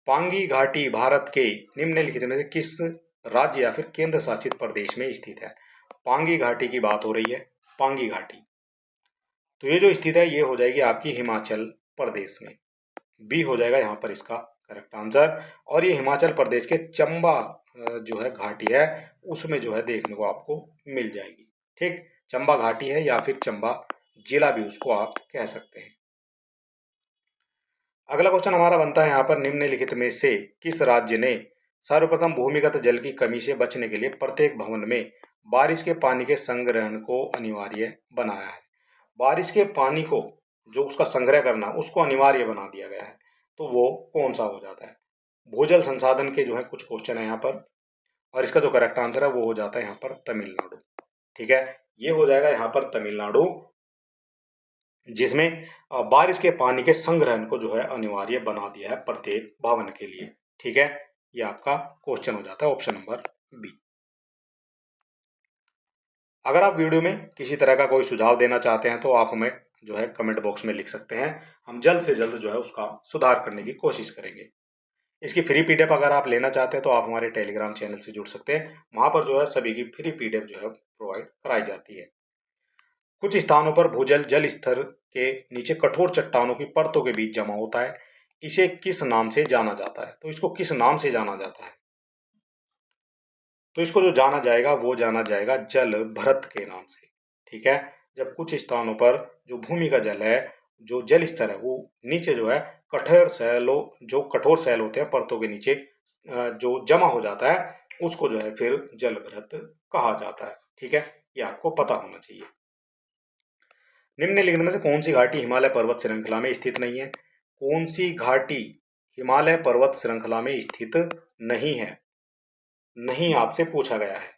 पांगी घाटी भारत के निम्नलिखित में से किस राज्य या फिर केंद्र शासित प्रदेश में स्थित है? पांगी घाटी की बात हो रही है, पांगी घाटी। तो ये जो स्थित है ये हो जाएगी आपकी हिमाचल प्रदेश में। बी हो जाएगा यहाँ पर इसका करेक्ट आंसर। और ये हिमाचल प्रदेश के चंबा जो है घाटी है उसमें जो है देखने को आपको मिल जाएगी। ठीक, चंबा घाटी है या फिर चंबा जिला भी उसको आप कह सकते हैं। अगला क्वेश्चन हमारा बनता है यहाँ पर निम्नलिखित में से किस राज्य ने सर्वप्रथम भूमिगत जल की कमी से बचने के लिए प्रत्येक भवन में बारिश के पानी के संग्रहण को अनिवार्य बनाया है? बारिश के पानी को जो उसका संग्रह करना उसको अनिवार्य बना दिया गया है, तो वो कौन सा हो जाता है? भूजल संसाधन के जो है कुछ क्वेश्चन है यहाँ पर और इसका जो करेक्ट आंसर है वो हो जाता है यहाँ पर तमिलनाडु। ठीक है, ये हो जाएगा यहाँ पर तमिलनाडु, जिसमें बारिश के पानी के संग्रहण को जो है अनिवार्य बना दिया है प्रत्येक भवन के लिए। ठीक है, ये आपका क्वेश्चन हो जाता है ऑप्शन नंबर बी। अगर आप वीडियो में किसी तरह का कोई सुझाव देना चाहते हैं तो आप हमें जो है कमेंट बॉक्स में लिख सकते हैं। हम जल्द से जल्द जो है उसका सुधार करने की कोशिश करेंगे। इसकी फ्री पीडीएफ अगर आप लेना चाहते हैं तो आप हमारे टेलीग्राम चैनल से जुड़ सकते हैं। वहां पर जो है सभी की फ्री पीडीएफ जो है प्रोवाइड कराई जाती है। कुछ स्थानों पर भूजल जल स्तर के नीचे कठोर चट्टानों की परतों के बीच जमा होता है। इसे किस नाम से जाना जाता है? तो इसको किस नाम से जाना जाता है? तो इसको जो जाना जाएगा वो जाना जाएगा जल भरत के नाम से। ठीक है, जब कुछ स्थानों पर जो भूमि का जल है, जो जल स्तर है वो नीचे जो है कठोर सैलों जो कठोर सैल होते हैं परतों के नीचे जो जमा हो जाता है उसको जो है फिर जल भरत कहा जाता है। ठीक है, ये आपको पता होना चाहिए। निम्नलिखित में से कौन सी घाटी हिमालय पर्वत श्रृंखला में स्थित नहीं है? कौन सी घाटी हिमालय पर्वत श्रृंखला में स्थित नहीं है? नहीं आपसे पूछा गया है।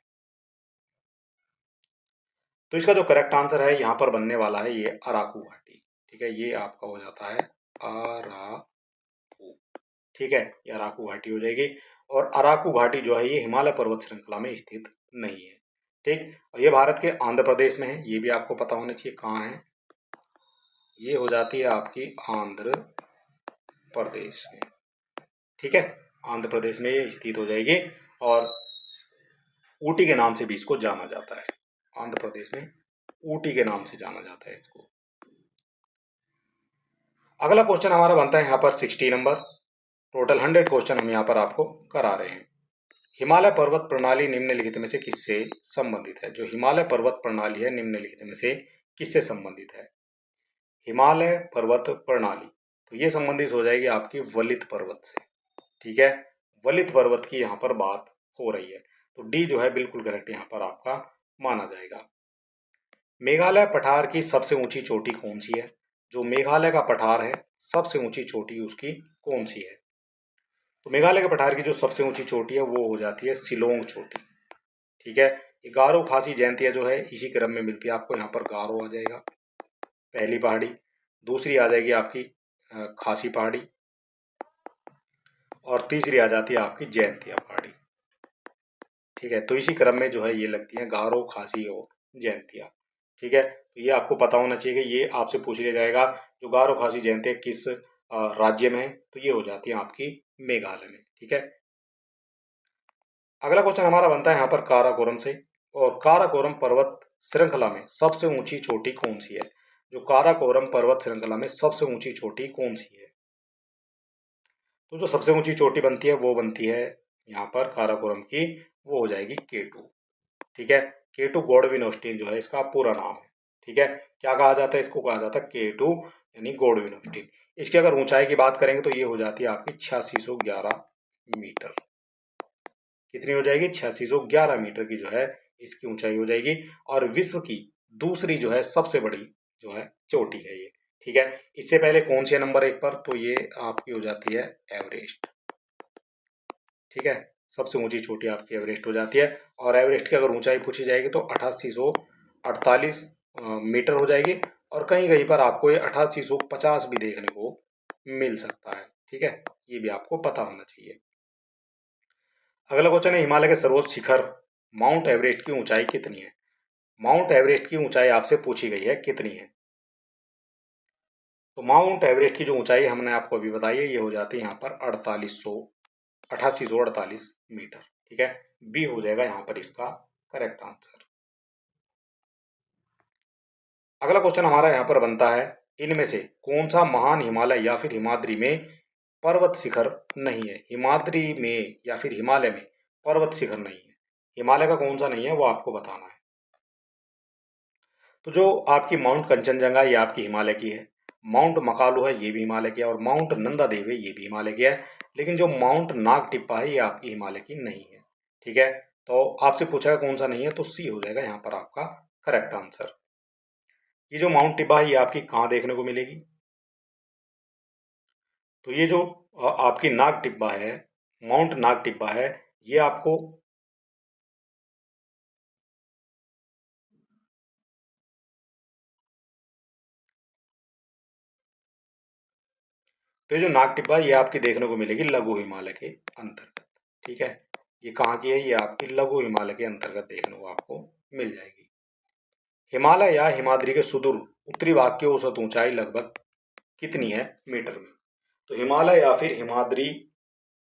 तो इसका जो करेक्ट आंसर है यहाँ पर बनने वाला है ये अराकू घाटी। ठीक है, ये आपका हो जाता है अराकू। ठीक है, ये अराकू घाटी हो जाएगी और अराकू घाटी जो है ये हिमालय पर्वत श्रृंखला में स्थित नहीं है। ठीक, और ये भारत के आंध्र प्रदेश में है, ये भी आपको पता होना चाहिए कहाँ है। ये हो जाती है आपकी आंध्र प्रदेश में। ठीक है, आंध्र प्रदेश में ये स्थित हो जाएगी और ऊटी के नाम से भी इसको जाना जाता है। आंध्र प्रदेश में ऊटी के नाम से जाना जाता है इसको। अगला क्वेश्चन हमारा बनता है यहाँ पर 60 नंबर। टोटल 100 क्वेश्चन हम यहाँ पर आपको करा रहे हैं। हिमालय पर्वत प्रणाली निम्नलिखित में से किससे संबंधित है? जो हिमालय पर्वत प्रणाली है निम्नलिखित में से किससे संबंधित है? हिमालय पर्वत प्रणाली तो ये संबंधित हो जाएगी आपकी वलित पर्वत से। ठीक है, वलित पर्वत की यहाँ पर बात हो रही है, तो डी जो है बिल्कुल करेक्ट यहाँ पर आपका माना जाएगा। मेघालय पठार की सबसे ऊंची चोटी कौन सी है? जो मेघालय का पठार है सबसे ऊंची चोटी उसकी कौन सी है? तो मेघालय के पठार की जो सबसे ऊंची चोटी है वो हो जाती है शिलोंग चोटी। ठीक है, ये गारो खासी जयंतिया जो है इसी क्रम में मिलती है आपको। यहाँ पर गारो आ जाएगा पहली पहाड़ी, दूसरी आ जाएगी आपकी खासी पहाड़ी और तीसरी आ जाती है आपकी जयंतिया पहाड़ी। ठीक है, तो इसी क्रम में जो है ये लगती है गारो खासी और जयंतिया। ठीक है, तो ये आपको पता होना चाहिए कि ये आपसे पूछ लिया जाएगा जो गारो खासी जयंती किस राज्य में है, तो ये हो जाती है आपकी मेघालय में। ठीक है, अगला क्वेश्चन हमारा बनता है यहाँ पर काराकोरम से, और काराकोरम पर्वत श्रृंखला में सबसे ऊंची चोटी कौन सी है? जो काराकोरम पर्वत श्रृंखला में सबसे ऊंची चोटी कौन सी है? तो जो सबसे ऊंची चोटी बनती है वो बनती है यहाँ पर काराकोरम की, वो हो जाएगी केटू। ठीक है, केटू गॉडविन ऑस्टिन जो है इसका पूरा नाम है। ठीक है, क्या कहा जाता है इसको? कहा जाता है केटू यानी गॉडविन ऑस्टिन। इसकी अगर ऊंचाई की बात करेंगे तो ये हो जाती है आपकी 8611 मीटर। कितनी हो जाएगी? 8611 मीटर की जो है इसकी ऊंचाई हो जाएगी, और विश्व की दूसरी जो है सबसे बड़ी जो है चोटी है ये। ठीक है, इससे पहले कौन सी है नंबर 1 पर? तो ये आपकी हो जाती है एवरेस्ट। ठीक है, सबसे ऊंची चोटी आपकी एवरेस्ट हो जाती है, और एवरेस्ट की अगर ऊंचाई पूछी जाएगी तो 8848 मीटर हो जाएगी, और कहीं कहीं पर आपको ये 8850 भी देखने को मिल सकता है। ठीक है, ये भी आपको पता होना चाहिए। अगला क्वेश्चन है हिमालय के सर्वोच्च शिखर माउंट एवरेस्ट की ऊंचाई कितनी है? माउंट एवरेस्ट की ऊंचाई आपसे पूछी गई है कितनी है? तो माउंट एवरेस्ट की जो ऊंचाई हमने आपको अभी बताई है ये हो जाती है यहाँ पर 8848 मीटर। ठीक है, बी हो जाएगा यहाँ पर इसका करेक्ट आंसर। अगला क्वेश्चन हमारा यहाँ पर बनता है इनमें से कौन सा महान हिमालय या फिर हिमाद्री में पर्वत शिखर नहीं है? हिमाद्री में या फिर हिमालय में पर्वत शिखर नहीं है, हिमालय का कौन सा नहीं है वो आपको बताना है। तो जो आपकी माउंट कंचनजंगा ये आपकी हिमालय की है, माउंट मकालू है ये भी हिमालय की है, और माउंट नंदा देव है ये भी हिमालय की है, लेकिन जो माउंट नाग टिप्पा है ये आपकी हिमालय की नहीं है। ठीक है, तो आपसे पूछा है कौन सा नहीं है, तो सी हो जाएगा यहाँ पर आपका करेक्ट आंसर। ये जो माउंट टिब्बा है ये आपकी कहाँ देखने को मिलेगी? तो ये जो आपकी नाग टिब्बा है, माउंट नाग टिब्बा है, ये आपको, तो ये जो नाग टिब्बा है ये आपकी देखने को मिलेगी लघु हिमालय के अंतर्गत। ठीक है, ये कहाँ की है? ये आपकी लघु हिमालय के अंतर्गत देखने को आपको मिल जाएगी। हिमालय या हिमाद्री के सुदूर उत्तरी भाग की औसत ऊंचाई लगभग कितनी है मीटर में? तो हिमालय या फिर हिमाद्री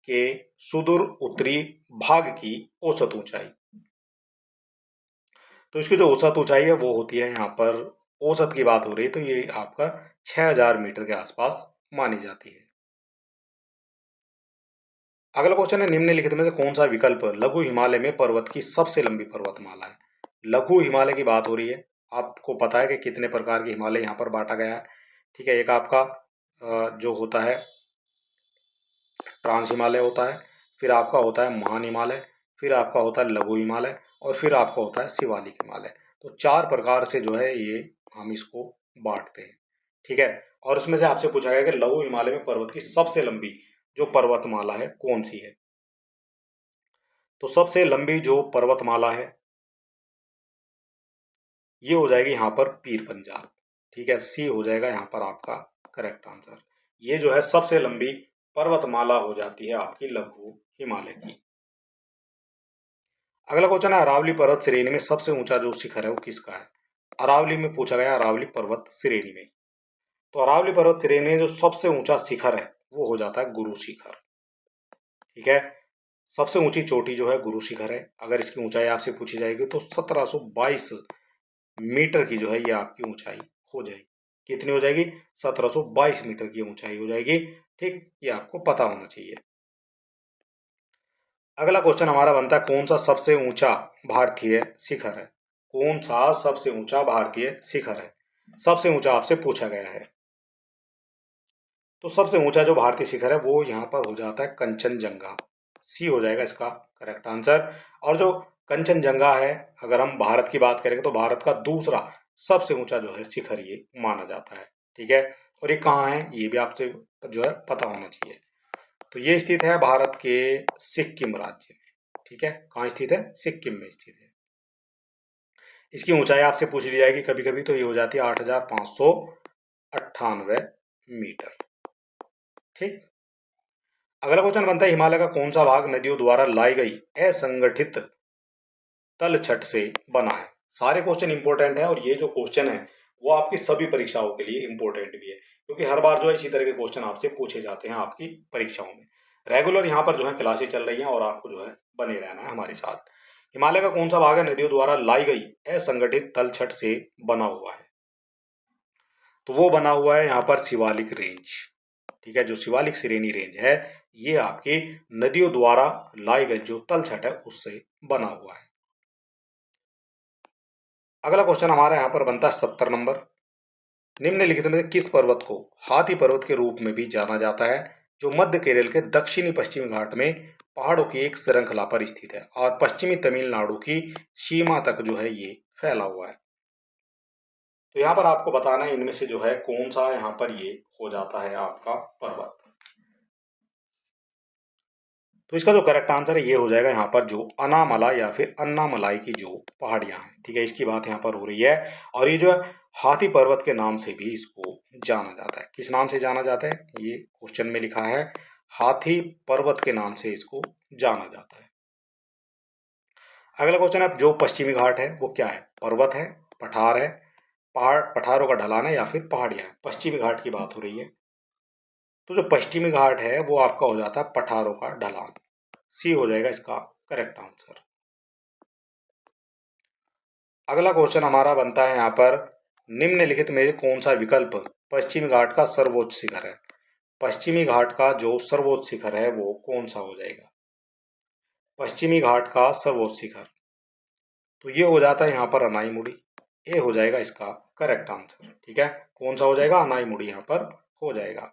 के सुदूर उत्तरी भाग की औसत ऊंचाई, तो इसकी जो औसत ऊंचाई है वो होती है यहाँ पर, औसत की बात हो रही है तो ये आपका 6000 मीटर के आसपास मानी जाती है। अगला क्वेश्चन है निम्नलिखित में से कौन सा विकल्प लघु हिमालय में पर्वत की सबसे लंबी पर्वतमाला है? लघु हिमालय की बात हो रही है, आपको पता है कि कितने प्रकार के हिमालय यहाँ पर बांटा गया है। ठीक है, एक आपका जो होता है ट्रांस हिमालय होता है, फिर आपका होता है महान हिमालय, फिर आपका होता है लघु हिमालय, और फिर आपका होता है शिवालिक हिमालय। तो 4 प्रकार से जो है ये हम इसको बांटते हैं। ठीक है, और उसमें से आपसे पूछा गया कि लघु हिमालय में पर्वत की सबसे लंबी जो पर्वतमाला है कौन सी है? तो सबसे लंबी जो पर्वतमाला है ये हो जाएगी यहाँ पर पीर पंजाल। ठीक है, सी हो जाएगा यहाँ पर आपका करेक्ट आंसर। ये जो है सबसे लंबी पर्वतमाला हो जाती है आपकी लघु हिमालय की। अगला क्वेश्चन है अरावली पर्वत श्रेणी में सबसे ऊंचा जो शिखर है वो किसका है? अरावली में पूछा गया, अरावली पर्वत श्रेणी में। तो अरावली पर्वत श्रेणी में जो सबसे ऊंचा शिखर है वो हो जाता है गुरु शिखर। ठीक है, सबसे ऊंची चोटी जो है गुरु शिखर है। अगर इसकी ऊंचाई आपसे पूछी जाएगी तो 1722 मीटर की जो है ये आपकी ऊंचाई हो जाएगी। कितनी हो जाएगी? 1722 मीटर की ऊंचाई हो जाएगी। ठीक, ये आपको पता होना चाहिए। अगला क्वेश्चन हमारा बनता है कौन सा सबसे ऊंचा भारतीय शिखर है? कौन सा सबसे ऊंचा भारतीय शिखर है? सबसे ऊंचा आपसे पूछा गया है। तो सबसे ऊंचा जो भारतीय शिखर है वो यहाँ पर हो जाता है कंचनजंगा। सी हो जाएगा इसका करेक्ट आंसर। और जो कंचनजंगा है, अगर हम भारत की बात करेंगे तो भारत का दूसरा सबसे ऊंचा जो है शिखर ये माना जाता है। ठीक है, और ये कहाँ है ये भी आपसे जो है पता होना चाहिए। तो ये स्थित है भारत के सिक्किम राज्य में। ठीक है, कहाँ स्थित है? सिक्किम में स्थित है। इसकी ऊंचाई आपसे पूछ ली जाएगी कभी कभी, तो ये हो जाती है 8598 मीटर। ठीक, अगला क्वेश्चन बनता है हिमालय का कौन सा भाग नदियों द्वारा लाई गई असंगठित तलछट से बना है? सारे क्वेश्चन इंपॉर्टेंट है और ये जो क्वेश्चन है वो आपकी सभी परीक्षाओं के लिए इंपॉर्टेंट भी है, क्योंकि हर बार जो है इसी तरह के क्वेश्चन आपसे पूछे जाते हैं आपकी परीक्षाओं में। रेगुलर यहाँ पर जो है क्लासेस चल रही हैं और आपको जो है बने रहना है हमारे साथ। हिमालय का कौन सा भाग है नदियों द्वारा लाई गई असंगठित तलछट से बना हुआ है? तो वो बना हुआ है यहाँ पर शिवालिक रेंज। ठीक है, जो शिवालिक श्रेणी रेंज है ये आपकी नदियों द्वारा लाई गई जो तलछट है उससे बना हुआ है। अगला क्वेश्चन हमारा यहाँ पर बनता है 70 नंबर। निम्नलिखित में से किस पर्वत को हाथी पर्वत के रूप में भी जाना जाता है, जो मध्य केरल के दक्षिणी पश्चिमी घाट में पहाड़ों की एक श्रृंखला पर स्थित है और पश्चिमी तमिलनाडु की सीमा तक जो है ये फैला हुआ है? तो यहाँ पर आपको बताना है इनमें से जो है कौन सा यहाँ पर ये हो जाता है आपका पर्वत। तो इसका जो करेक्ट आंसर है ये हो जाएगा यहाँ पर जो अनामला या फिर अन्नामलाई की जो पहाड़ियां हैं। ठीक है, इसकी बात यहाँ पर हो रही है। और ये जो है हाथी पर्वत के नाम से भी इसको जाना जाता है। किस नाम से जाना जाता है ये क्वेश्चन में लिखा है, हाथी पर्वत के नाम से इसको जाना जाता है। अगला क्वेश्चन है जो पश्चिमी घाट है वो क्या है? पर्वत है, पठार है, पहाड़ पठारों का ढलान है या फिर पहाड़ियां है? पश्चिमी घाट की बात हो रही है। तो जो पश्चिमी घाट है वो आपका हो जाता है पठारों का ढलान। सी हो जाएगा इसका करेक्ट आंसर। अगला क्वेश्चन हमारा बनता है यहाँ पर, निम्नलिखित में कौन सा विकल्प पश्चिमी घाट का सर्वोच्च शिखर है? पश्चिमी घाट का जो सर्वोच्च शिखर है वो कौन सा हो जाएगा? पश्चिमी घाट का सर्वोच्च शिखर तो ये हो जाता है यहाँ पर अनाईमुड़ी। ये हो जाएगा इसका करेक्ट आंसर। ठीक है, कौन सा हो जाएगा? अनाईमुड़ी यहाँ पर हो जाएगा।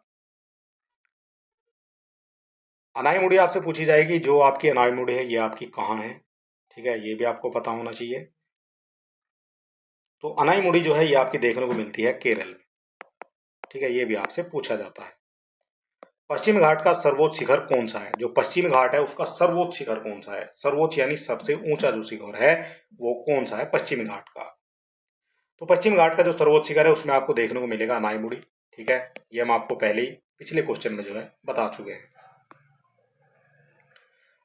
अनाईमुड़ी आपसे पूछी जाएगी, जो आपकी अनाईमुड़ी है ये आपकी कहाँ है? ठीक है, ये भी आपको पता होना चाहिए। तो अनाईमुड़ी जो है ये आपकी देखने को मिलती है केरल में। ठीक है, ये भी आपसे पूछा जाता है। पश्चिम घाट का सर्वोच्च शिखर कौन सा है? जो पश्चिम घाट है उसका सर्वोच्च शिखर कौन सा है? सर्वोच्च यानी सबसे ऊंचा जो शिखर है वो कौन सा है पश्चिम घाट का? तो पश्चिम घाट का जो सर्वोच्च शिखर है उसमें आपको देखने को मिलेगा अनाईमुड़ी। ठीक है, ये हम आपको पहले ही पिछले क्वेश्चन में जो है बता चुके हैं।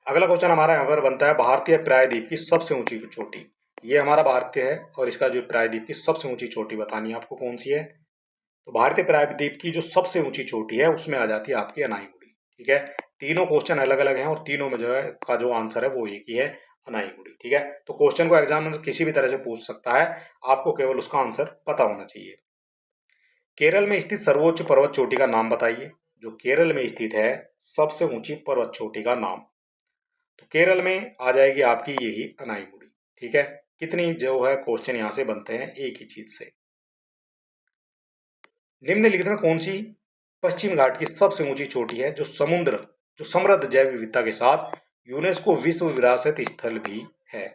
अगला क्वेश्चन हमारा यहाँ पर बनता है, भारतीय प्रायद्वीप की सबसे ऊंची चोटी। ये हमारा भारतीय है और इसका जो प्रायद्वीप की सबसे ऊंची चोटी बतानी है आपको कौन सी है? तो भारतीय प्रायद्वीप की जो सबसे ऊंची चोटी है उसमें आ जाती है आपकी अनाईमुड़ी। ठीक है, तीनों क्वेश्चन अलग अलग हैं और तीनों में जो है का जो आंसर है वो एक ही है, अनाईमुड़ी। ठीक है, तो क्वेश्चन को एग्जामिनर किसी भी तरह से पूछ सकता है, आपको केवल उसका आंसर पता होना चाहिए। केरल में स्थित सर्वोच्च पर्वत चोटी का नाम बताइए। जो केरल में स्थित है सबसे ऊंची पर्वत चोटी का नाम, तो केरल में आ जाएगी आपकी यही अनाईमुड़ी। ठीक है, कितनी जो है क्वेश्चन यहाँ से बनते हैं एक ही चीज से। निम्नलिखित में कौन सी पश्चिम घाट की सबसे ऊंची चोटी है जो समृद्ध जैव विविधता के साथ यूनेस्को विश्व विरासत स्थल भी है?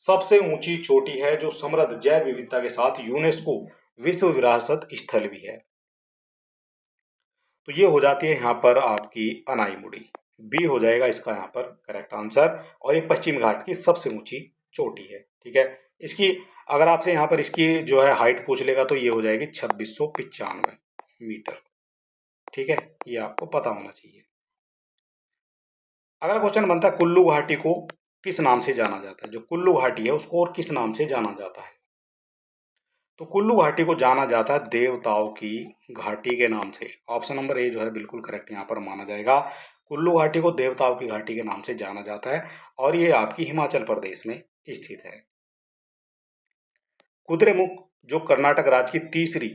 सबसे ऊंची चोटी है जो समृद्ध जैव विविधता के साथ यूनेस्को विश्व विरासत स्थल भी है। तो ये हो जाती है यहाँ पर आपकी अनाईमुड़ी। बी हो जाएगा इसका यहाँ पर करेक्ट आंसर। और ये पश्चिम घाट की सबसे ऊंची चोटी है। ठीक है, इसकी अगर आपसे यहाँ पर इसकी जो है हाइट पूछ लेगा तो ये हो जाएगी 2695 मीटर। ठीक है, ये आपको पता होना चाहिए। अगला क्वेश्चन बनता है, कुल्लू घाटी को किस नाम से जाना जाता है? जो कुल्लू घाटी है उसको और किस नाम से जाना जाता है? तो कुल्लू घाटी को जाना जाता है देवताओं की घाटी के नाम से। ऑप्शन नंबर ए जो है बिल्कुल करेक्ट यहाँ पर माना जाएगा। कुल्लू घाटी को देवताओं की घाटी के नाम से जाना जाता है और ये आपकी हिमाचल प्रदेश में स्थित है। कुद्रेमुख जो कर्नाटक राज्य की तीसरी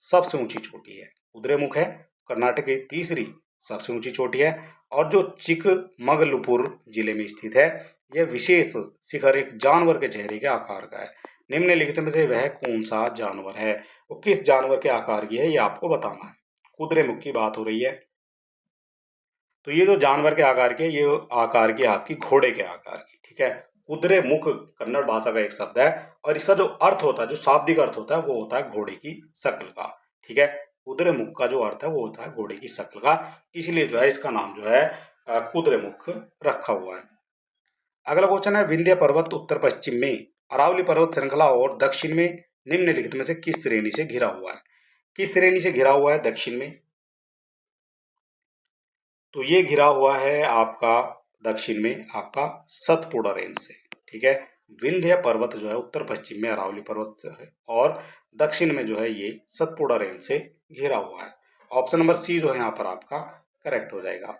सबसे ऊंची चोटी है। कुद्रेमुख है कर्नाटक की तीसरी सबसे ऊंची चोटी है और जो चिकमगलुपुर जिले में स्थित है यह विशेष शिखर एक जानवर के चेहरे के आकार का है। निम्नलिखित में से वह कौन सा जानवर है? वो किस जानवर के आकार की है ये आपको बताना है। कुद्रेमुख की बात हो रही है। तो ये जो जानवर के आकार की है ये आकार की आपकी घोड़े के आकार की। ठीक है, कुद्रेमुख कन्नड़ भाषा का एक शब्द है और इसका जो अर्थ होता है, जो शाब्दिक अर्थ होता है वो होता है घोड़े की शक्ल का। ठीक है, कुद्रेमुख का जो अर्थ है वो होता है घोड़े की शक्ल का, इसलिए जो है इसका नाम जो है कुद्रेमुख रखा हुआ है। अगला क्वेश्चन है, विंध्य पर्वत उत्तर पश्चिम में अरावली पर्वत श्रृंखला और दक्षिण में निम्नलिखित में से किस श्रेणी से घिरा हुआ है? किस श्रेणी से घिरा हुआ है दक्षिण में? तो ये घिरा हुआ है आपका दक्षिण में आपका सतपुड़ा रेंज से। ठीक है, विंध्य पर्वत जो है उत्तर पश्चिम में अरावली पर्वत से है और दक्षिण में जो है ये सतपुड़ा रेंज से घिरा हुआ है। ऑप्शन नंबर सी जो है यहाँ पर आपका करेक्ट हो जाएगा।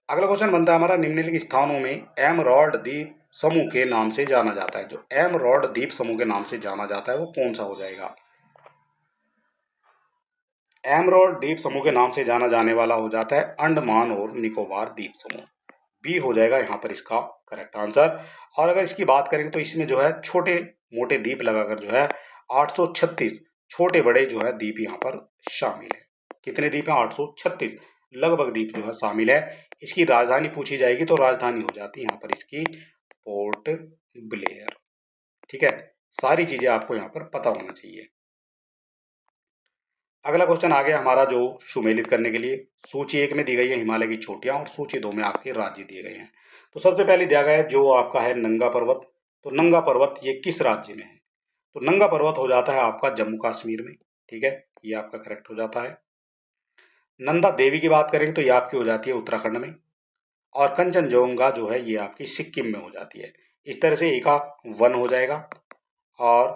अगला क्वेश्चन बनता है हमारा, निम्नलिखित स्थानों में एमरॉल्ड द्वीप समूह के नाम से जाना जाता है। जो एमरॉल्ड द्वीप समूह के नाम से जाना जाता है वो कौन सा हो जाएगा? एमरॉल्ड द्वीप समूह के नाम से जाना जाने वाला हो जाता है अंडमान और निकोबार द्वीप समूह। बी हो जाएगा यहाँ पर इसका करेक्ट आंसर। और अगर इसकी बात करेंगे तो इसमें जो है छोटे मोटे द्वीप लगाकर जो है 836 छोटे बड़े जो है द्वीप यहाँ पर शामिल है। कितने द्वीप हैं? 836 लगभग द्वीप जो है शामिल है। इसकी राजधानी पूछी जाएगी तो राजधानी हो जाती है यहाँ पर इसकी पोर्ट ब्लेयर। ठीक है, सारी चीजें आपको यहाँ पर पता होना चाहिए। अगला क्वेश्चन आ गया हमारा जो सुमेलित करने के लिए। सूची 1 में दी गई है हिमालय की चोटियां और सूची 2 में आपके राज्य दिए गए हैं। तो सबसे पहले दिया गया है जो आपका है नंगा पर्वत। तो नंगा पर्वत ये किस राज्य में है? तो नंगा पर्वत हो जाता है आपका जम्मू कश्मीर में। ठीक है, ये आपका करेक्ट हो जाता है। नंदा देवी की बात करेंगे तो ये आपकी हो जाती है उत्तराखंड में। और कंचनजोंगा जो है ये आपकी सिक्किम में हो जाती है। इस तरह से ए का 1 हो जाएगा और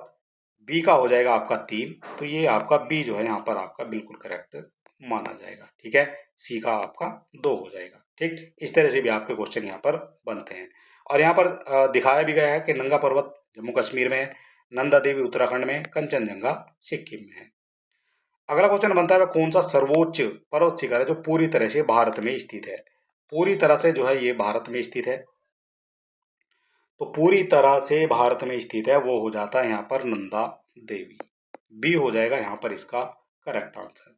बी का हो जाएगा आपका 3। तो ये आपका बी जो है यहाँ पर आपका बिल्कुल करेक्ट माना जाएगा। ठीक है, सी का आपका 2 हो जाएगा। ठीक, इस तरह से भी आपके क्वेश्चन यहाँ पर बनते हैं। और यहाँ पर दिखाया भी गया है कि नंगा पर्वत जम्मू कश्मीर में है, नंदा देवी उत्तराखंड में, कंचनजंगा सिक्किम में है। अगला क्वेश्चन बनता है वह कौन सा सर्वोच्च पर्वत शिखर है जो पूरी तरह से भारत में स्थित है? पूरी तरह से जो है ये भारत में स्थित है। तो पूरी तरह से भारत में स्थित है वो हो जाता है यहाँ पर नंदा देवी। बी हो जाएगा यहाँ पर इसका करेक्ट आंसर।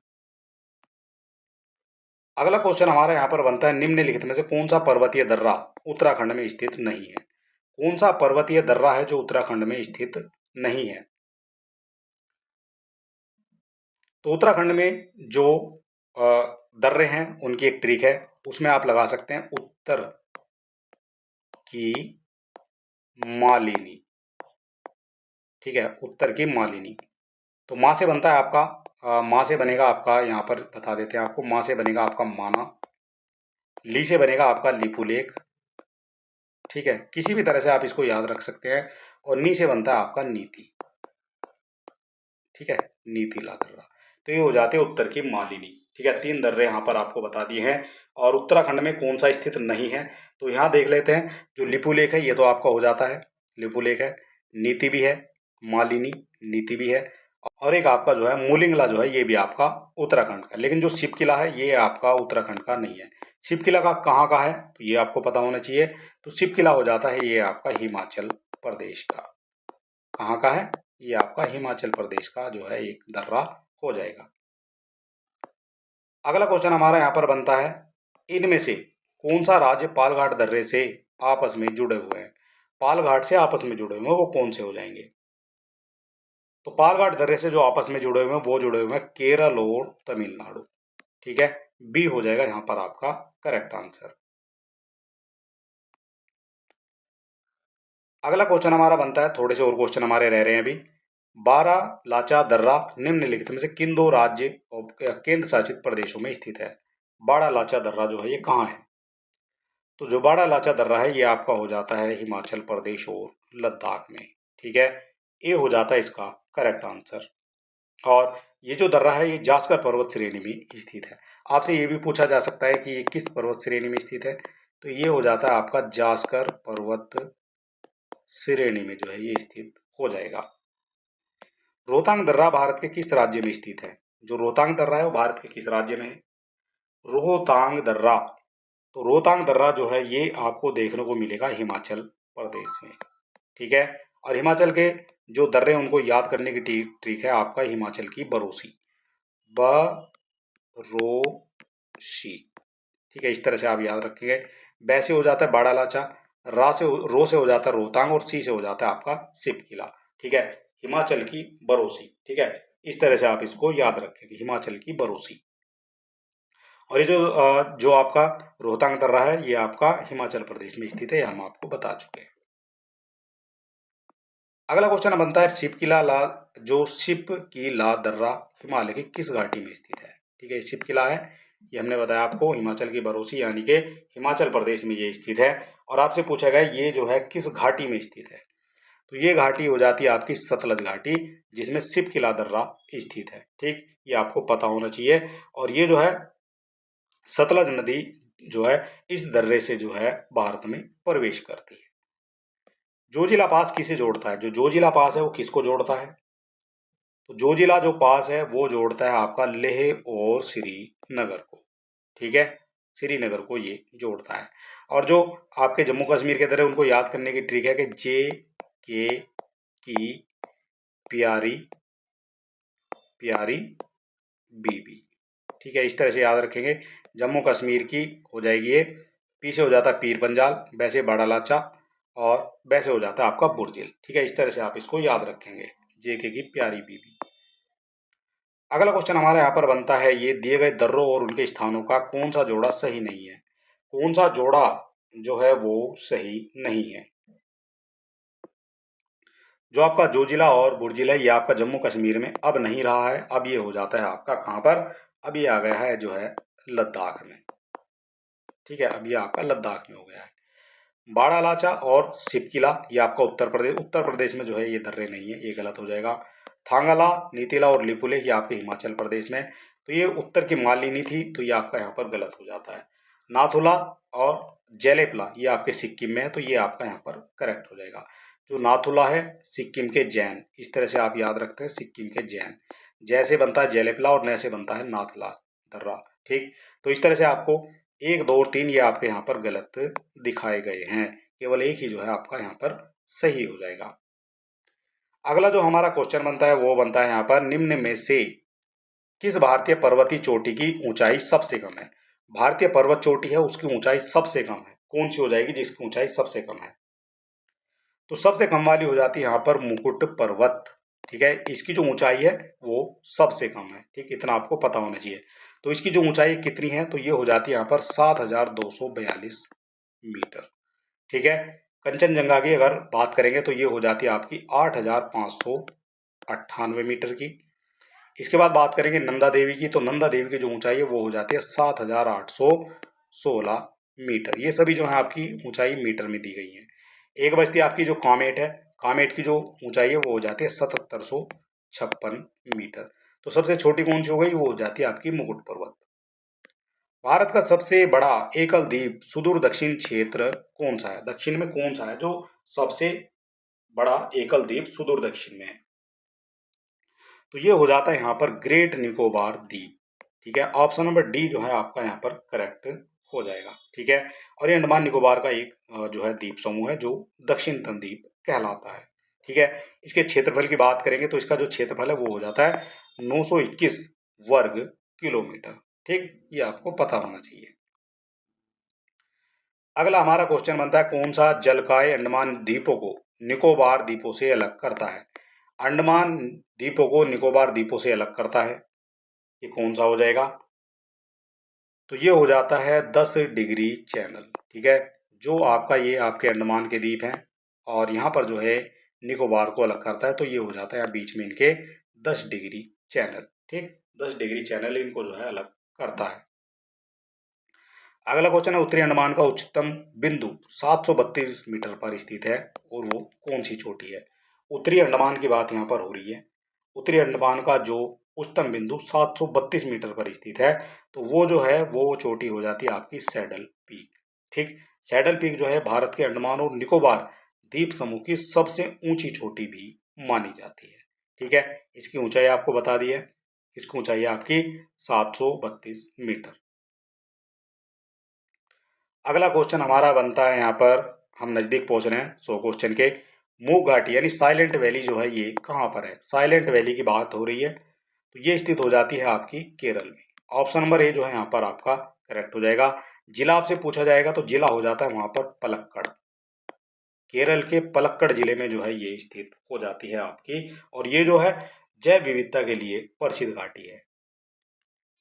अगला क्वेश्चन हमारा यहाँ पर बनता है निम्नलिखित में से कौन सा पर्वतीय दर्रा उत्तराखंड में स्थित नहीं है? कौन सा पर्वतीय दर्रा है जो उत्तराखंड में स्थित नहीं है? तो उत्तराखंड में जो दर्रे हैं उनकी एक ट्रिक है, उसमें आप लगा सकते हैं उत्तर की मालिनी। ठीक है, उत्तर की मालिनी। तो माँ से बनता है आपका माँ से बनेगा आपका, यहाँ पर बता देते हैं आपको, माँ से बनेगा आपका माना, ली से बनेगा आपका लिपुलेख। ठीक है, किसी भी तरह से आप इसको याद रख सकते हैं। और नी से बनता है आपका नीति। ठीक है, नीति ला दर्रा। तो ये हो जाते हैं उत्तर की मालिनी। ठीक है, 3 दर्रे यहाँ पर आपको बता दिए हैं। और उत्तराखंड में कौन सा स्थित नहीं है तो यहाँ देख लेते हैं। जो लिपुलेख है ये तो आपका हो जाता है, लिपुलेख है, नीति भी है, मालिनी नीति भी है। और एक आपका जो है मूलिंगला जो है ये भी आपका उत्तराखंड का। लेकिन जो शिव किला है ये आपका उत्तराखंड का नहीं है। शिव किला का कहाँ का है तो ये आपको पता होना चाहिए। तो शिव किला हो जाता है ये आपका हिमाचल प्रदेश का। कहाँ का है? ये आपका हिमाचल प्रदेश का जो है एक दर्रा हो जाएगा। अगला क्वेश्चन हमारा यहाँ पर बनता है इनमें से कौन सा राज्य पालघाट दर्रे से आपस में जुड़े हुए हैं? पालघाट से आपस में जुड़े हुए हैं वो कौन से हो जाएंगे? तो पालघाट दर्रे से जो आपस में जुड़े हुए हैं वो जुड़े हुए हैं केरल और तमिलनाडु। ठीक है, बी हो जाएगा यहाँ पर आपका करेक्ट आंसर। अगला क्वेश्चन हमारा बनता है, थोड़े से और क्वेश्चन हमारे रह रहे हैं अभी। बारह लाचा दर्रा निम्नलिखित में से किन 2 राज्य और केंद्र शासित प्रदेशों में स्थित है? बाड़ा लाचा दर्रा जो है ये कहाँ है? तो जो बाड़ा लाचा दर्रा है ये आपका हो जाता है हिमाचल प्रदेश और लद्दाख में। ठीक है, ये हो जाता है इसका करेक्ट आंसर। और ये जो दर्रा है ये जास्कर पर्वत श्रेणी में स्थित है। आपसे ये भी पूछा जा सकता है कि ये किस पर्वत श्रेणी में स्थित है? तो ये हो जाता है आपका जास्कर पर्वत श्रेणी में जो है ये स्थित हो जाएगा। रोहतांग दर्रा भारत के किस राज्य में स्थित है? जो रोहतांग दर्रा है वो भारत के किस राज्य में है? रोहतांग दर्रा। तो रोहतांग दर्रा जो है ये आपको देखने को मिलेगा हिमाचल प्रदेश में। ठीक है, और हिमाचल के जो दर्रे हैं उनको याद करने की ट्रिक है आपका हिमाचल की बरोसी, बरोशी। ठीक है, इस तरह से आप याद रखेंगे। बै से हो जाता है बाड़ा लाचा, रो से हो जाता है रोहतांग और सी से हो जाता है आपका सिप किला। ठीक है, हिमाचल की बरोसी। ठीक है, इस तरह से आप इसको याद रखेंगे, हिमाचल की बरोसी। और ये जो आपका रोहतांग दर्रा है ये आपका हिमाचल प्रदेश में स्थित है, हम आपको बता चुके हैं। अगला क्वेश्चन बनता है शिप किला ला, जो शिप की ला दर्रा हिमालय की किस घाटी में स्थित है? ठीक है, शिप किला है ये हमने बताया आपको हिमाचल की भरोसी यानी कि हिमाचल प्रदेश में ये स्थित है। और आपसे पूछा गया ये जो है किस घाटी में स्थित है, तो ये घाटी हो जाती है आपकी सतलज घाटी, जिसमें सिपकिला दर्रा स्थित है। ठीक, ये आपको पता होना चाहिए। और ये जो है सतलज नदी जो है इस दर्रे से जो है भारत में प्रवेश करती है। जोजिला पास किसे जोड़ता है? जो जोजिला पास है वो किसको जोड़ता है? तो जोजिला जो पास है वो जोड़ता है आपका लेह और श्रीनगर को। ठीक है, श्रीनगर को ये जोड़ता है। और जो आपके जम्मू कश्मीर के दर्रे उनको याद करने की ट्रिक है कि जे के की प्यारी प्यारी बीबी। ठीक है, इस तरह से याद रखेंगे। जम्मू कश्मीर की हो जाएगी ये, पीछे हो जाता है पीर पंजाल, वैसे बड़ा लाचा, और वैसे हो जाता है आपका बुर्जिल। ठीक है, इस तरह से आप इसको याद रखेंगे, जेके की प्यारी बीबी। अगला क्वेश्चन हमारा यहाँ पर बनता है, ये दिए गए दर्रों और उनके स्थानों का कौन सा जोड़ा सही नहीं है? कौन सा जोड़ा जो है वो सही नहीं है? जो आपका जोजिला और बुर्जिल है ये आपका जम्मू कश्मीर में अब नहीं रहा है, अब ये हो जाता है आपका कहाँ पर? अब ये आ गया है जो है लद्दाख में। ठीक है, अब ये आपका लद्दाख में हो गया है। बाड़ा लाचा और सिपकिला ये आपका उत्तर प्रदेश में जो है ये दर्रे नहीं है, ये गलत हो जाएगा। थांगला, नीतिला और लिपुले ये आपके हिमाचल प्रदेश में, तो ये उत्तर की मालिनी थी, तो ये आपका यहाँ पर गलत हो जाता है। नाथुला और जेलेपला ये आपके सिक्किम में है, तो ये आपका यहाँ पर करेक्ट हो जाएगा। जो नाथुला है सिक्किम के जैन, इस तरह से आप याद रखते हैं, सिक्किम के जैन। जैसे बनता है जेलेपला और नैसे बनता है नाथुला दर्रा। ठीक, तो इस तरह से आपको 1, 2 और 3 ये आपके यहाँ पर गलत दिखाए गए हैं, केवल एक ही जो है आपका यहाँ पर सही हो जाएगा। अगला जो हमारा क्वेश्चन बनता है वो बनता है यहाँ पर, निम्न में से किस भारतीय पर्वतीय चोटी की ऊंचाई सबसे कम है? भारतीय पर्वत चोटी है उसकी ऊंचाई सबसे कम है, कौन सी हो जाएगी जिसकी ऊंचाई सबसे कम है? तो सबसे कम वाली हो जाती है यहाँ पर मुकुट पर्वत। ठीक है, इसकी जो ऊंचाई है वो सबसे कम है। ठीक, इतना आपको पता होना चाहिए। तो इसकी जो ऊंचाई कितनी है, तो ये हो जाती है यहाँ पर 7,242 मीटर। ठीक है, कंचनजंगा की अगर बात करेंगे तो ये हो जाती है आपकी 8,598 मीटर की। इसके बाद बात करेंगे नंदा देवी की, तो नंदा देवी की जो ऊंचाई है वो हो जाती है 7,816 मीटर। ये सभी जो है आपकी ऊंचाई मीटर में दी गई है। एक बचती है आपकी जो कामेट है, कामेट की जो ऊंचाई है वो हो जाती है 7,756 मीटर। तो सबसे छोटी कौन सी हो गई, वो हो जाती है आपकी मुकुट पर्वत। भारत का सबसे बड़ा एकल द्वीप सुदूर दक्षिण क्षेत्र कौन सा है? दक्षिण में कौन सा है जो सबसे बड़ा एकल द्वीप सुदूर दक्षिण में है? तो ये हो जाता है यहाँ पर ग्रेट निकोबार द्वीप। ठीक है, ऑप्शन नंबर डी जो है आपका यहाँ पर करेक्ट हो जाएगा। ठीक है, और ये अंडमान निकोबार का एक जो है द्वीप समूह है जो दक्षिणतम द्वीप कहलाता है। ठीक है, इसके क्षेत्रफल की बात करेंगे तो इसका जो क्षेत्रफल है वो हो जाता है 921 वर्ग किलोमीटर। ठीक, ये आपको पता होना चाहिए। अगला हमारा क्वेश्चन बनता है, कौन सा जलकाय अंडमान द्वीपों को निकोबार द्वीपों से अलग करता है? अंडमान द्वीपों को निकोबार द्वीपों से अलग करता है, ये कौन सा हो जाएगा? तो ये हो जाता है 10 डिग्री चैनल। ठीक है, जो आपका ये आपके अंडमान के द्वीप हैं और यहाँ पर जो है निकोबार को अलग करता है, तो ये हो जाता है बीच में इनके 10 डिग्री चैनल। ठीक, 10 डिग्री चैनल इनको जो है अलग करता है। अगला क्वेश्चन है, उत्तरी अंडमान का उच्चतम बिंदु 732 मीटर पर स्थित है और वो कौन सी चोटी है? उत्तरी अंडमान की बात यहाँ पर हो रही है। उत्तरी अंडमान का जो उच्चतम बिंदु 732 मीटर पर स्थित है, तो वो जो है वो चोटी हो जाती है आपकी सैडल पीक। ठीक, सैडल पीक जो है भारत के अंडमान और निकोबार द्वीप समूह की सबसे ऊंची चोटी भी मानी जाती है। ठीक है, इसकी ऊंचाई आपको बता दी है, इसकी ऊंचाई है आपकी 732 मीटर। अगला क्वेश्चन हमारा बनता है यहाँ पर, हम नजदीक पहुंच रहे हैं 100 क्वेश्चन के। मूक घाटी यानी साइलेंट वैली जो है ये कहाँ पर है? साइलेंट वैली की बात हो रही है, तो ये स्थित हो जाती है आपकी केरल में। ऑप्शन नंबर ए जो है यहाँ पर आपका करेक्ट हो जाएगा। जिला आपसे पूछा जाएगा तो जिला हो जाता है वहां पर पलक्कड़। केरल के पलक्कड़ जिले में जो है ये स्थित हो जाती है आपकी, और ये जो है जैव विविधता के लिए प्रसिद्ध घाटी है।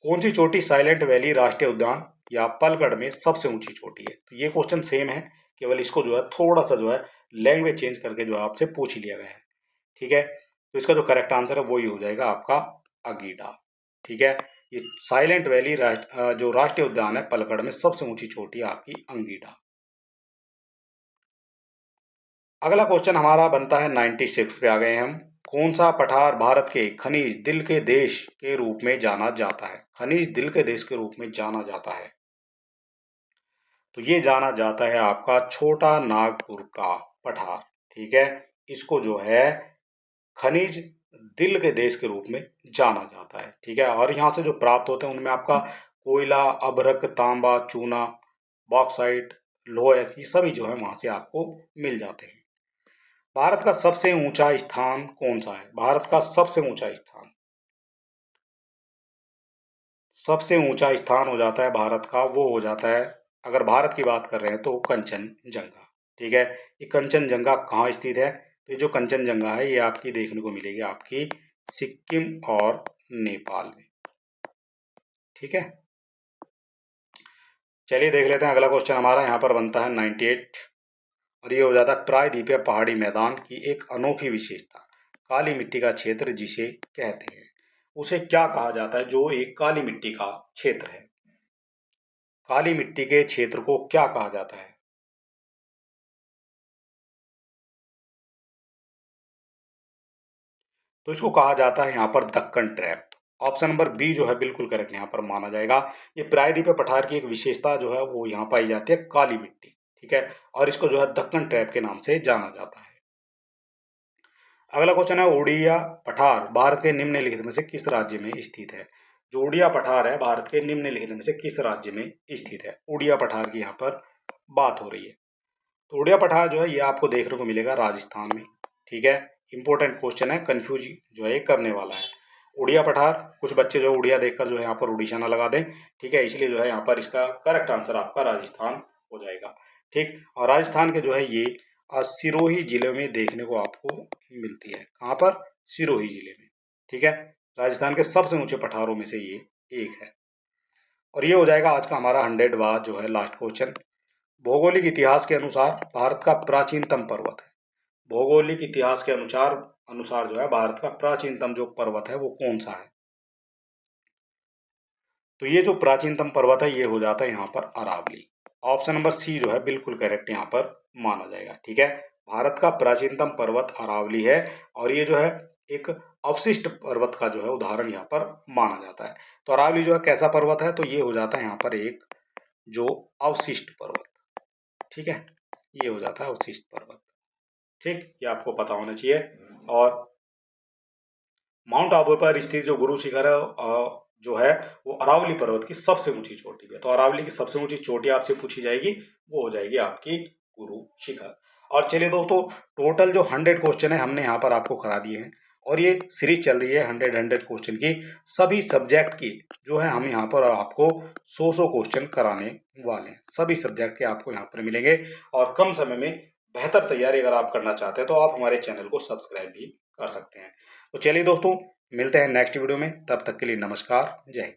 कौन सी चोटी साइलेंट वैली राष्ट्रीय उद्यान या पलगढ़ में सबसे ऊंची चोटी है? तो ये क्वेश्चन सेम है, केवल इसको जो है थोड़ा सा जो है लैंग्वेज चेंज करके जो है आपसे पूछ लिया गया है। ठीक है, तो इसका जो करेक्ट आंसर है वो ही हो जाएगा आपका अगीडा। ठीक है। ये साइलेंट वैली जो राष्ट्रीय उद्यान है पलक्कड़ में, सबसे ऊंची चोटी है आपकी अंगीठा। अगला क्वेश्चन हमारा बनता है 96 पे आ गए हम। कौन सा पठार भारत के खनिज दिल के देश के रूप में जाना जाता है? खनिज दिल के देश के रूप में जाना जाता है, तो ये जाना जाता है आपका छोटा नागपुर का पठार। ठीक है, इसको जो है खनिज दिल के देश के रूप में जाना जाता है। ठीक है, और यहाँ से जो प्राप्त होते हैं उनमें आपका कोयला, अभ्रक, तांबा, चूना, बॉक्साइट, लोह, ये सभी जो है वहां से आपको मिल जाते हैं। भारत का सबसे ऊंचा स्थान कौन सा है? भारत का सबसे ऊंचा स्थान, सबसे ऊंचा स्थान हो जाता है भारत का, वो हो जाता है, अगर भारत की बात कर रहे हैं तो कंचनजंगा। ठीक है, ये कंचनजंगा कहाँ स्थित है? तो ये जो कंचनजंगा है ये आपकी देखने को मिलेगी आपकी सिक्किम और नेपाल में। ठीक है, चलिए देख लेते हैं अगला क्वेश्चन हमारा। यहाँ पर बनता है 98 और ये हो जाता है प्रायद्वीपीय पहाड़ी मैदान की एक अनोखी विशेषता, काली मिट्टी का क्षेत्र जिसे कहते हैं, उसे क्या कहा जाता है? जो एक काली मिट्टी का क्षेत्र है, काली मिट्टी के क्षेत्र को क्या कहा जाता है? तो इसको कहा जाता है यहाँ पर Deccan trap. Option number B जो है बिल्कुल करेक्ट यहाँ पर माना जाएगा। ये प्रायद्वीपीय पठार की एक विशेषता जो है वो यहाँ पाई जाती है काली मिट्टी। ठीक है, और इसको जो है दक्कन ट्रैप के नाम से जाना जाता है। अगला क्वेश्चन है, ओडिया पठार भारत के निम्नलिखित में से किस राज्य में स्थित है? जो ओडिया पठार है भारत के निम्नलिखित में से किस राज्य में स्थित है? ओडिया पठार की यहाँ पर बात हो रही है। तो ओडिया पठार जो है ये आपको देखने को मिलेगा राजस्थान में। ठीक है, इंपॉर्टेंट क्वेश्चन है, कंफ्यूज जो है ये करने वाला है। उड़िया पठार, कुछ बच्चे जो उड़िया देखकर जो है यहाँ पर उड़ीसा ना लगा दें। ठीक है, इसलिए जो है यहाँ पर इसका करेक्ट आंसर आपका राजस्थान हो जाएगा। ठीक, और राजस्थान के जो है ये सिरोही जिले में देखने को आपको मिलती है। कहाँ पर? सिरोही जिले में। ठीक है, राजस्थान के सबसे ऊंचे पठारों में से ये एक है। और ये हो जाएगा आज का हमारा 100 बाद जो है लास्ट क्वेश्चन। भौगोलिक इतिहास के अनुसार भारत का प्राचीनतम पर्वत है। भौगोलिक इतिहास के अनुसार अनुसार जो है भारत का प्राचीनतम जो पर्वत है वो कौन सा है? तो ये जो प्राचीनतम पर्वत है ये हो जाता है यहाँ पर अरावली। ऑप्शन नंबर सी जो है बिल्कुल करेक्ट यहाँ पर माना जाएगा। ठीक है, भारत का प्राचीनतम पर्वत अरावली है, और ये जो है एक अवशिष्ट पर्वत का जो है उदाहरण यहाँ पर माना जाता है। तो अरावली जो है कैसा पर्वत है? तो ये हो जाता है यहाँ पर एक जो अवशिष्ट पर्वत। ठीक है, ये हो जाता है अवशिष्ट पर्वत। ठीक, ये आपको पता होना चाहिए। और माउंट आबू पर स्थित जो गुरु शिखर है जो है वो अरावली पर्वत की सबसे ऊंची चोटी है। तो अरावली की सबसे ऊंची चोटी आपसे पूछी जाएगी, वो हो जाएगी आपकी गुरु शिखर। और चलिए दोस्तों, टोटल जो 100 क्वेश्चन है हमने यहाँ पर आपको करा दिए हैं, और ये सीरीज चल रही है 100 क्वेश्चन की। सभी सब्जेक्ट की जो है हम यहाँ पर आपको 100 क्वेश्चन कराने वाले हैं। सभी सब्जेक्ट के आपको यहाँ पर मिलेंगे, और कम समय में बेहतर तैयारी अगर आप करना चाहते हैं तो आप हमारे चैनल को सब्सक्राइब भी कर सकते हैं। तो चलिए दोस्तों, मिलते हैं नेक्स्ट वीडियो में, तब तक के लिए नमस्कार, जय हिंद।